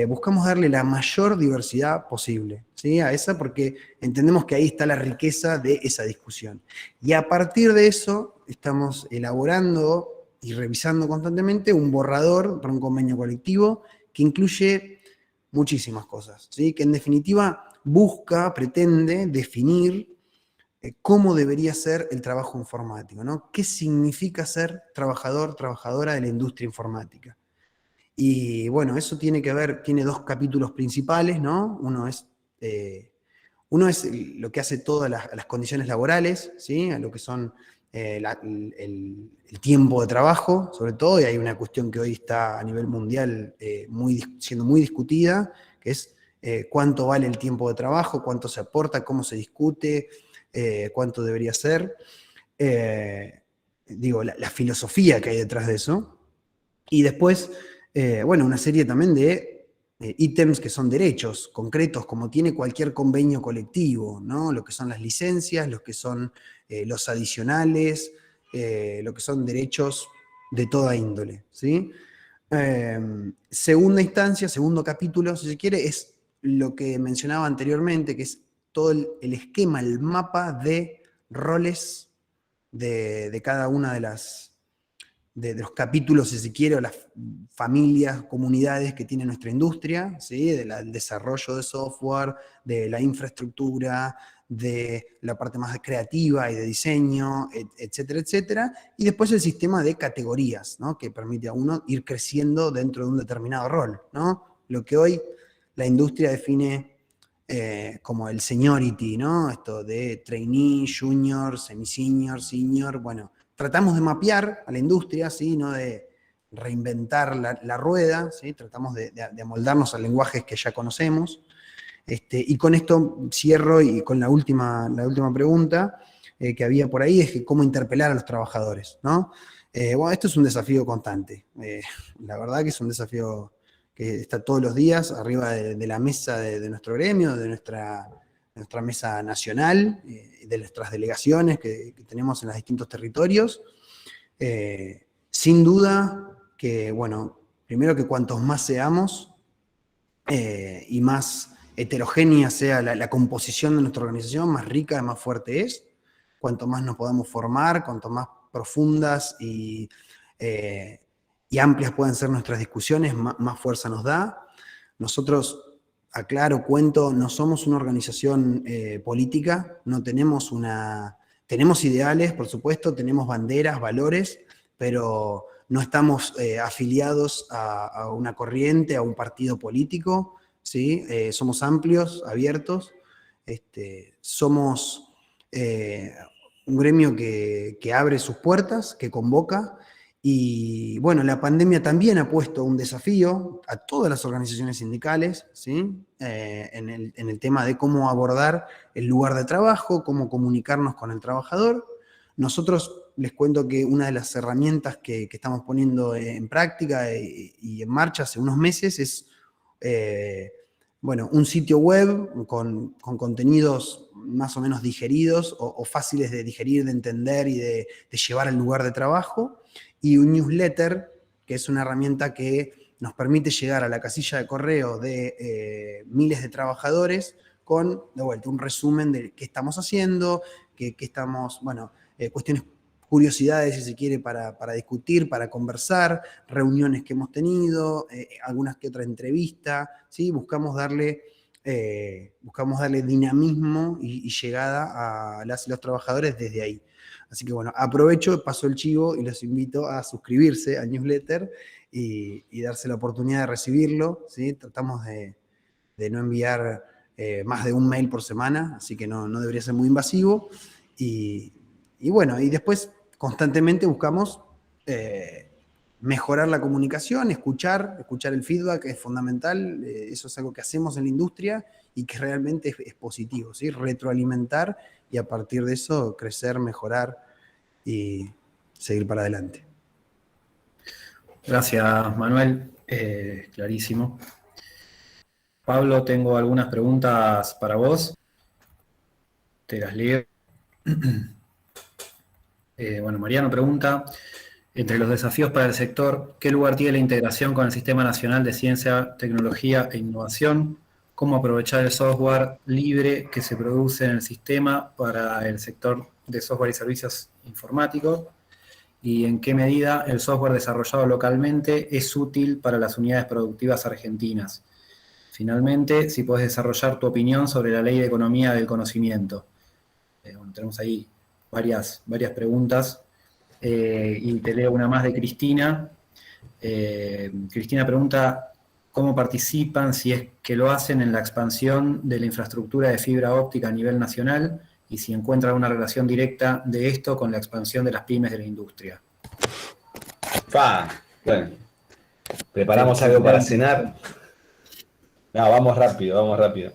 Buscamos darle la mayor diversidad posible, ¿sí? A esa, porque entendemos que ahí está la riqueza de esa discusión. Y a partir de eso estamos elaborando y revisando constantemente un borrador para un convenio colectivo que incluye muchísimas cosas, ¿sí? Que en definitiva pretende definir cómo debería ser el trabajo informático, ¿no? ¿Qué significa ser trabajador, trabajadora de la industria informática? Y bueno, eso tiene dos capítulos principales, ¿no? Uno es lo que hace todas las condiciones laborales, ¿sí? A lo que son el tiempo de trabajo, sobre todo, y hay una cuestión que hoy está a nivel mundial siendo muy discutida, que es cuánto vale el tiempo de trabajo, cuánto se aporta, cómo se discute, cuánto debería ser. La filosofía que hay detrás de eso. Y después, bueno, una serie también de ítems que son derechos concretos, como tiene cualquier convenio colectivo, ¿no? Lo que son las licencias, lo que son los adicionales, lo que son derechos de toda índole, ¿sí? Segunda instancia, segundo capítulo, si se quiere, es lo que mencionaba anteriormente, que es todo el esquema, el mapa de roles de cada una de los capítulos, si se quiere, o las familias, comunidades que tiene nuestra industria, ¿sí? Del desarrollo de software, de la infraestructura, de la parte más creativa y de diseño, etcétera, etcétera. Y después el sistema de categorías, ¿no? Que permite a uno ir creciendo dentro de un determinado rol, ¿no? Lo que hoy la industria define como el seniority, ¿no? Esto de trainee, junior, semi-senior, senior, bueno, tratamos de mapear a la industria, ¿sí? No de reinventar la rueda, ¿sí? Tratamos de amoldarnos a lenguajes que ya conocemos. Y con esto cierro y con la última pregunta que había por ahí, es que cómo interpelar a los trabajadores, ¿no? Bueno, esto es un desafío constante. La verdad que es un desafío que está todos los días arriba de la mesa de nuestro gremio, de nuestra mesa nacional, de nuestras delegaciones que tenemos en los distintos territorios. Sin duda que, bueno, primero que cuantos más seamos y más heterogénea sea la composición de nuestra organización, más rica y más fuerte es. Cuanto más nos podamos formar, cuanto más profundas y amplias puedan ser nuestras discusiones, más fuerza nos da. Nosotros, aclaro, cuento, no somos una organización política, no tenemos tenemos ideales, por supuesto, tenemos banderas, valores, pero no estamos afiliados a una corriente, a un partido político, ¿sí? Somos amplios, abiertos, somos un gremio que abre sus puertas, que convoca. Y bueno, la pandemia también ha puesto un desafío a todas las organizaciones sindicales, ¿sí? En el tema de cómo abordar el lugar de trabajo, cómo comunicarnos con el trabajador. Nosotros les cuento que una de las herramientas que estamos poniendo en práctica y en marcha hace unos meses es bueno, un sitio web con contenidos más o menos digeridos o fáciles de digerir, de entender y de llevar al lugar de trabajo. Y un newsletter, que es una herramienta que nos permite llegar a la casilla de correo de miles de trabajadores con, de vuelta, un resumen de qué estamos haciendo, qué estamos, bueno, cuestiones curiosidades, si se quiere, para discutir, para conversar, reuniones que hemos tenido, algunas que otra entrevista, ¿sí? Buscamos darle dinamismo y llegada a las y los trabajadores desde ahí. Así que bueno, aprovecho, paso el chivo y los invito a suscribirse al newsletter y darse la oportunidad de recibirlo, ¿sí? Tratamos de no enviar más de un mail por semana, así que no debería ser muy invasivo. Y bueno, y después constantemente buscamos mejorar la comunicación, escuchar el feedback es fundamental, eso es algo que hacemos en la industria y que realmente es positivo, ¿sí? Retroalimentar y a partir de eso crecer, mejorar y seguir para adelante. Gracias, Manuel. Clarísimo. Pablo, tengo algunas preguntas para vos. Te las leo. Bueno, Mariano pregunta, entre los desafíos para el sector, ¿qué lugar tiene la integración con el Sistema Nacional de Ciencia, Tecnología e Innovación? ¿Cómo aprovechar el software libre que se produce en el sistema para el sector de software y servicios informáticos? ¿Y en qué medida el software desarrollado localmente es útil para las unidades productivas argentinas? Finalmente, si podés desarrollar tu opinión sobre la Ley de Economía del Conocimiento. Bueno, tenemos ahí varias preguntas. Y te leo una más de Cristina. Cristina pregunta cómo participan, si es que lo hacen, en la expansión de la infraestructura de fibra óptica a nivel nacional y si encuentran una relación directa de esto con la expansión de las pymes de la industria. Bueno, preparamos algo para cenar. No, vamos rápido.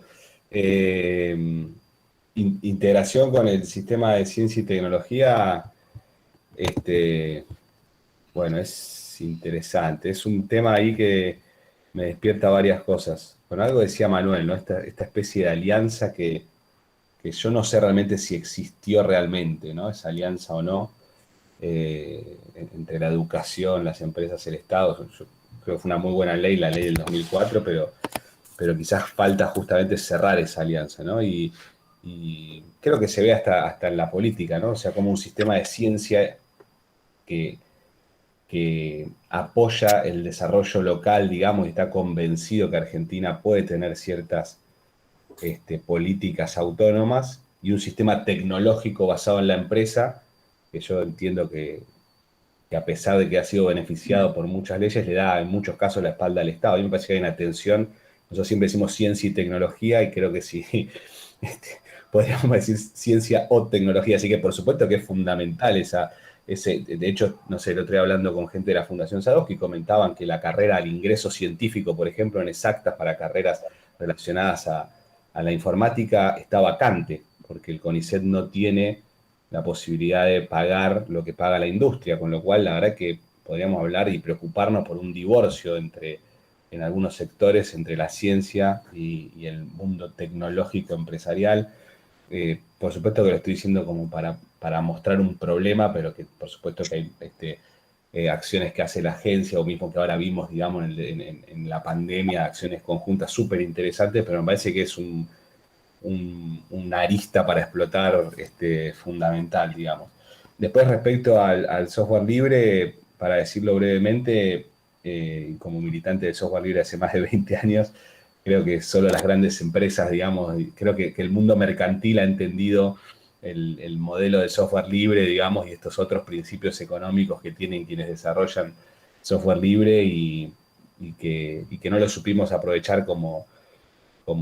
Integración con el sistema de ciencia y tecnología, bueno, es interesante. Es un tema ahí que me despierta varias cosas. Bueno, algo decía Manuel, ¿no? Esta especie de alianza que yo no sé realmente si existió realmente, ¿no? Esa alianza o no, entre la educación, las empresas, el Estado. Yo creo que fue una muy buena ley, la ley del 2004, pero quizás falta justamente cerrar esa alianza, ¿no? Y creo que se ve hasta en la política, ¿no? O sea, como un sistema de ciencia que apoya el desarrollo local, digamos, y está convencido que Argentina puede tener ciertas políticas autónomas, y un sistema tecnológico basado en la empresa, que yo entiendo que a pesar de que ha sido beneficiado por muchas leyes, le da en muchos casos la espalda al Estado. A mí me parece que hay una tensión. Nosotros siempre decimos ciencia y tecnología, y creo que sí, podríamos decir ciencia o tecnología, así que por supuesto que es fundamental de hecho, no sé, el otro día hablando con gente de la Fundación Sadowski, comentaban que la carrera al ingreso científico, por ejemplo, en exactas para carreras relacionadas a la informática, está vacante, porque el CONICET no tiene la posibilidad de pagar lo que paga la industria, con lo cual la verdad que podríamos hablar y preocuparnos por un divorcio en algunos sectores entre la ciencia y el mundo tecnológico empresarial. Por supuesto que lo estoy diciendo como para mostrar un problema, pero que por supuesto que hay acciones que hace la agencia, o mismo que ahora vimos, digamos, en la pandemia, acciones conjuntas súper interesantes, pero me parece que es una arista para explotar fundamental, digamos. Después, respecto al software libre, para decirlo brevemente, como militante del software libre hace más de 20 años, creo que solo las grandes empresas, digamos, creo que el mundo mercantil ha entendido el modelo de software libre, digamos, y estos otros principios económicos que tienen quienes desarrollan software libre y que no lo supimos aprovechar como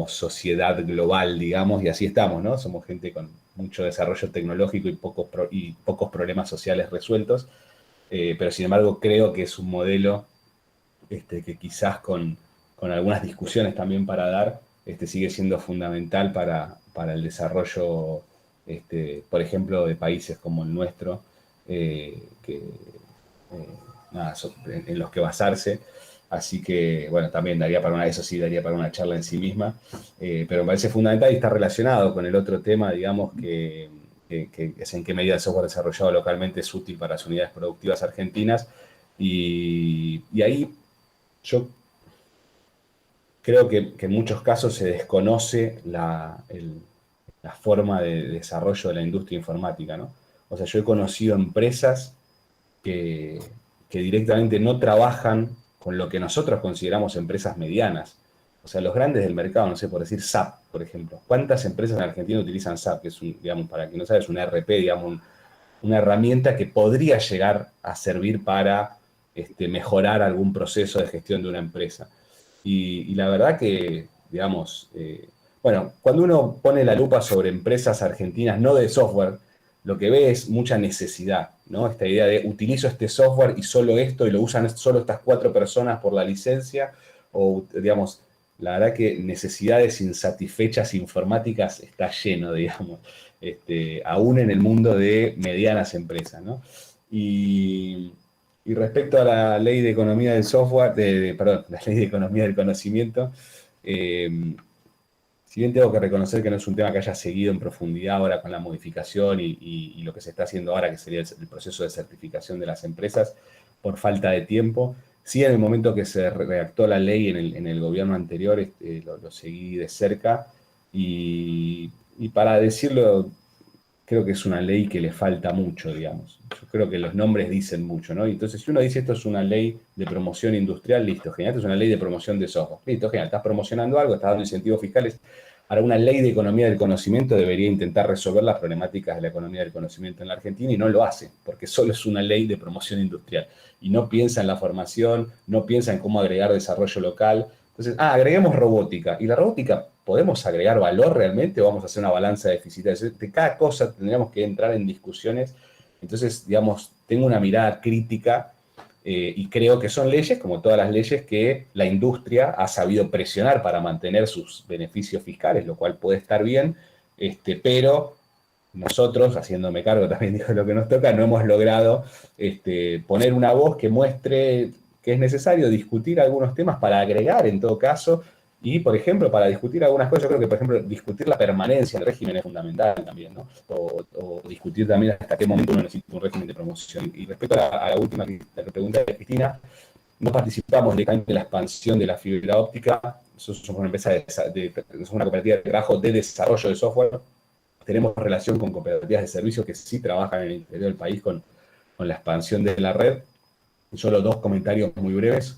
sociedad global, digamos, y así estamos, ¿no? Somos gente con mucho desarrollo tecnológico y pocos problemas sociales resueltos, pero sin embargo creo que es un modelo que quizás con algunas discusiones también para dar, sigue siendo fundamental para el desarrollo, por ejemplo, de países como el nuestro, en los que basarse. Así que, bueno, también daría para una charla en sí misma, pero me parece fundamental y está relacionado con el otro tema, digamos, que es en qué medida el software desarrollado localmente es útil para las unidades productivas argentinas, y ahí yo creo que en muchos casos se desconoce la forma de desarrollo de la industria informática, ¿no? O sea, yo he conocido empresas que directamente no trabajan con lo que nosotros consideramos empresas medianas. O sea, los grandes del mercado, no sé, por decir SAP, por ejemplo. ¿Cuántas empresas en Argentina utilizan SAP? Que es, digamos, para quien no sabe, es un ERP, digamos, una herramienta que podría llegar a servir para mejorar algún proceso de gestión de una empresa. Y la verdad que, digamos, bueno, cuando uno pone la lupa sobre empresas argentinas, no de software, lo que ve es mucha necesidad, ¿no? Esta idea de utilizo este software y solo esto, y lo usan solo estas 4 personas por la licencia, o digamos, la verdad que necesidades insatisfechas informáticas está lleno, digamos, aún en el mundo de medianas empresas, ¿no? Y respecto a la ley de economía del software, perdón, la ley de economía del conocimiento, si bien tengo que reconocer que no es un tema que haya seguido en profundidad ahora con la modificación y lo que se está haciendo ahora, que sería el proceso de certificación de las empresas, por falta de tiempo, sí en el momento que se redactó la ley en el gobierno anterior, lo seguí de cerca y para decirlo, creo que es una ley que le falta mucho, digamos. Yo creo que los nombres dicen mucho, ¿no? Entonces, si uno dice esto es una ley de promoción industrial, listo, genial, esto es una ley de promoción de software, listo, genial, estás promocionando algo, estás dando incentivos fiscales. Ahora, una ley de economía del conocimiento debería intentar resolver las problemáticas de la economía del conocimiento en la Argentina y no lo hace, porque solo es una ley de promoción industrial. Y no piensa en la formación, no piensa en cómo agregar desarrollo local. Entonces, agreguemos robótica. ¿Y la robótica podemos agregar valor realmente o vamos a hacer una balanza deficitaria? De cada cosa tendríamos que entrar en discusiones. Entonces, digamos, tengo una mirada crítica y creo que son leyes, como todas las leyes, que la industria ha sabido presionar para mantener sus beneficios fiscales, lo cual puede estar bien, pero nosotros, haciéndome cargo también de lo que nos toca, no hemos logrado poner una voz que muestre que es necesario discutir algunos temas para agregar, en todo caso, y, por ejemplo, para discutir algunas cosas, yo creo que, por ejemplo, discutir la permanencia del régimen es fundamental también, ¿no? O discutir también hasta qué momento uno necesita un régimen de promoción. Y respecto a la última pregunta de Cristina, no participamos directamente en la expansión de la fibra óptica. Nosotros somos una empresa somos una cooperativa de trabajo de desarrollo de software. Tenemos relación con cooperativas de servicios que sí trabajan en el interior del país con la expansión de la red. Solo 2 comentarios muy breves.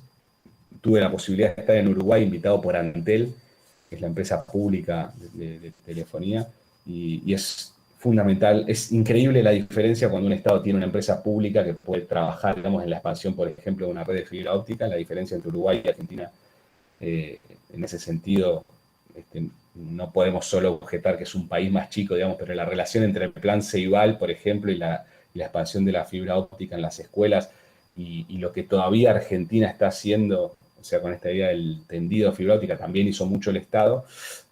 Tuve la posibilidad de estar en Uruguay invitado por Antel, que es la empresa pública de telefonía, y es fundamental, es increíble la diferencia cuando un Estado tiene una empresa pública que puede trabajar, digamos, en la expansión, por ejemplo, de una red de fibra óptica. La diferencia entre Uruguay y Argentina, en ese sentido, no podemos solo objetar que es un país más chico, digamos, pero la relación entre el plan Ceibal, por ejemplo, y la expansión de la fibra óptica en las escuelas, y lo que todavía Argentina está haciendo, o sea, con esta idea del tendido de fibra óptica, también hizo mucho el Estado.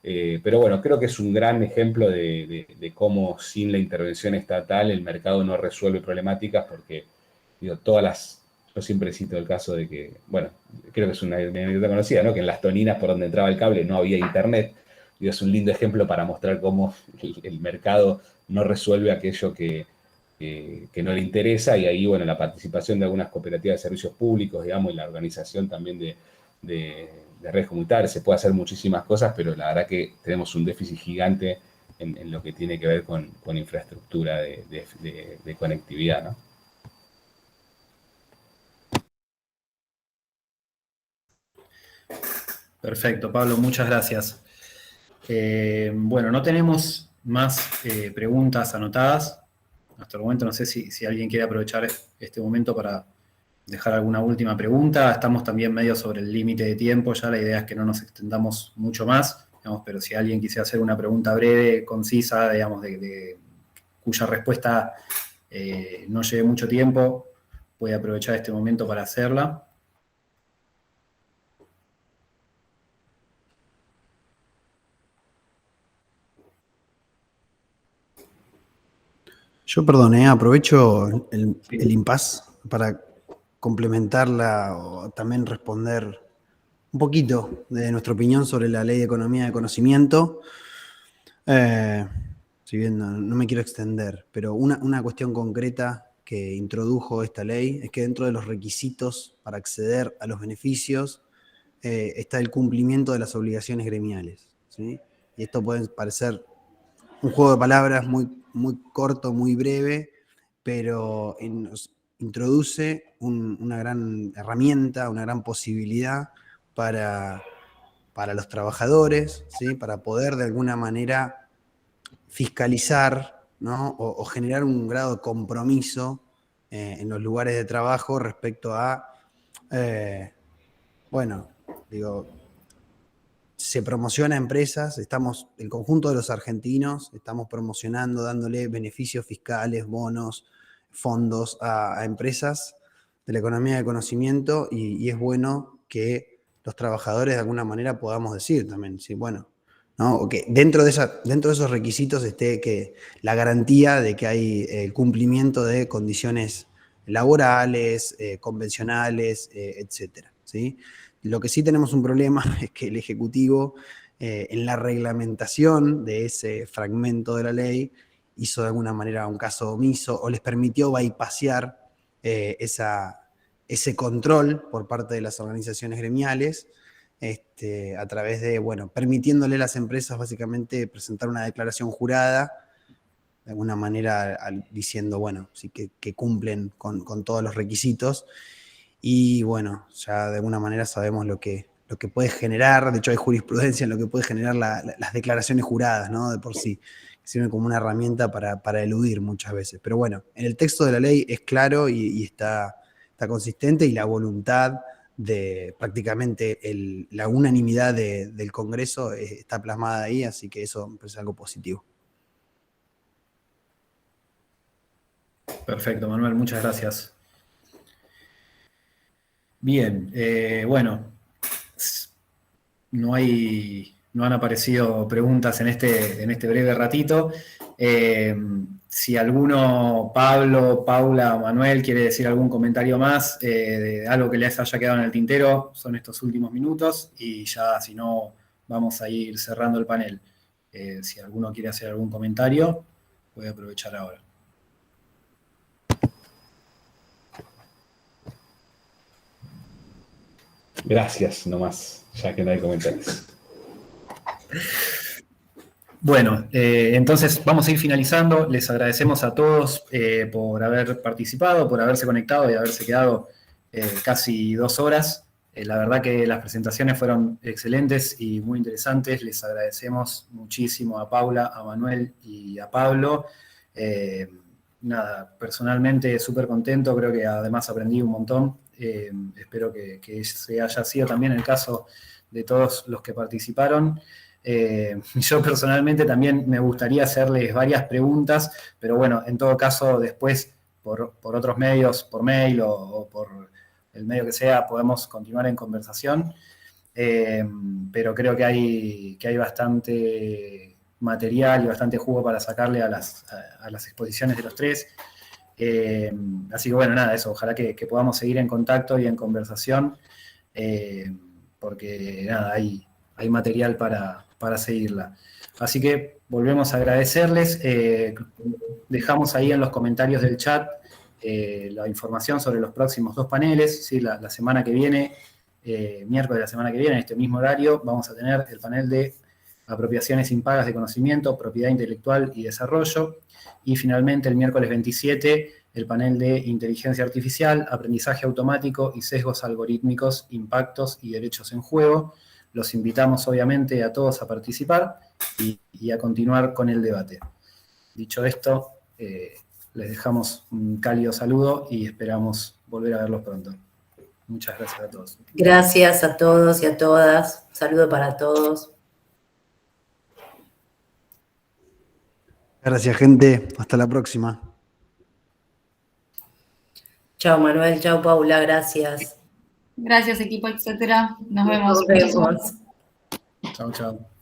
Pero bueno, creo que es un gran ejemplo de cómo sin la intervención estatal el mercado no resuelve problemáticas, porque digo, yo siempre cito el caso de que, bueno, creo que es una anécdota conocida, ¿no? Que en las toninas por donde entraba el cable no había internet. Digo, es un lindo ejemplo para mostrar cómo el mercado no resuelve aquello que no le interesa, y ahí, bueno, la participación de algunas cooperativas de servicios públicos, digamos, y la organización también de redes comunitarias, se puede hacer muchísimas cosas, pero la verdad que tenemos un déficit gigante en lo que tiene que ver con infraestructura de conectividad, ¿no? Perfecto, Pablo, muchas gracias. Bueno, no tenemos más preguntas anotadas. Hasta el momento no sé si alguien quiere aprovechar este momento para dejar alguna última pregunta. Estamos también medio sobre el límite de tiempo, ya la idea es que no nos extendamos mucho más, digamos, pero si alguien quisiera hacer una pregunta breve, concisa, digamos, cuya respuesta no lleve mucho tiempo, puede aprovechar este momento para hacerla. Yo, perdón, aprovecho el impasse para complementarla o también responder un poquito de nuestra opinión sobre la Ley de Economía de Conocimiento. Si bien no me quiero extender, pero una cuestión concreta que introdujo esta ley es que dentro de los requisitos para acceder a los beneficios está el cumplimiento de las obligaciones gremiales, ¿sí? Y esto puede parecer un juego de palabras muy, muy corto, muy breve, pero nos introduce una gran herramienta, una gran posibilidad para los trabajadores, ¿sí? Para poder de alguna manera fiscalizar, ¿no? o generar un grado de compromiso en los lugares de trabajo respecto a, se promociona a empresas, el conjunto de los argentinos, estamos promocionando, dándole beneficios fiscales, bonos, fondos a empresas de la economía de conocimiento, y es bueno que los trabajadores de alguna manera podamos decir también, sí, bueno, ¿no? O que dentro de esos requisitos esté que la garantía de que hay el cumplimiento de condiciones laborales, convencionales, etcétera, ¿sí? Lo que sí tenemos un problema es que el Ejecutivo, en la reglamentación de ese fragmento de la ley, hizo de alguna manera un caso omiso o les permitió bypassear ese control por parte de las organizaciones gremiales, a través de, permitiéndole a las empresas básicamente presentar una declaración jurada, de alguna manera diciendo, sí, que cumplen con todos los requisitos. Y ya de alguna manera sabemos lo que puede generar, de hecho hay jurisprudencia en lo que puede generar las declaraciones juradas, ¿no? De por sí, que sirven como una herramienta para eludir muchas veces. Pero en el texto de la ley es claro y está consistente, y la voluntad de prácticamente la unanimidad del Congreso está plasmada ahí, así que eso me parece algo positivo. Perfecto, Manuel, muchas gracias. Bien, no han aparecido preguntas en este breve ratito. Si alguno, Pablo, Paula o Manuel, quiere decir algún comentario más de algo que les haya quedado en el tintero, son estos últimos minutos, y ya, si no, vamos a ir cerrando el panel. Si alguno quiere hacer algún comentario, voy a aprovechar ahora. Gracias, nomás, ya que no hay comentarios. Bueno, entonces vamos a ir finalizando. Les agradecemos a todos por haber participado, por haberse conectado y haberse quedado casi 2 horas. La verdad que las presentaciones fueron excelentes y muy interesantes. Les agradecemos muchísimo a Paula, a Manuel y a Pablo. Personalmente súper contento, creo que además aprendí un montón. Espero que ese haya sido también el caso de todos los que participaron. Yo personalmente también me gustaría hacerles varias preguntas, pero en todo caso después por otros medios, por mail o por el medio que sea, podemos continuar en conversación, pero creo que hay bastante material y bastante jugo para sacarle a las exposiciones de los tres. Así que eso, ojalá que podamos seguir en contacto y en conversación, porque hay material para seguirla. Así que volvemos a agradecerles. Dejamos ahí en los comentarios del chat la información sobre los próximos 2 paneles. ¿Sí? La semana que viene, miércoles de la semana que viene, en este mismo horario, vamos a tener el panel de apropiaciones impagas de conocimiento, propiedad intelectual y desarrollo. Y finalmente, el miércoles 27, el panel de inteligencia artificial, aprendizaje automático y sesgos algorítmicos, impactos y derechos en juego. Los invitamos, obviamente, a todos a participar y a continuar con el debate. Dicho esto, les dejamos un cálido saludo y esperamos volver a verlos pronto. Muchas gracias a todos. Gracias a todos y a todas. Un saludo para todos. Gracias, gente. Hasta la próxima. Chao, Manuel. Chao, Paula. Gracias. Gracias, equipo, etcétera. Nos vemos. Nos vemos. Chao, chao.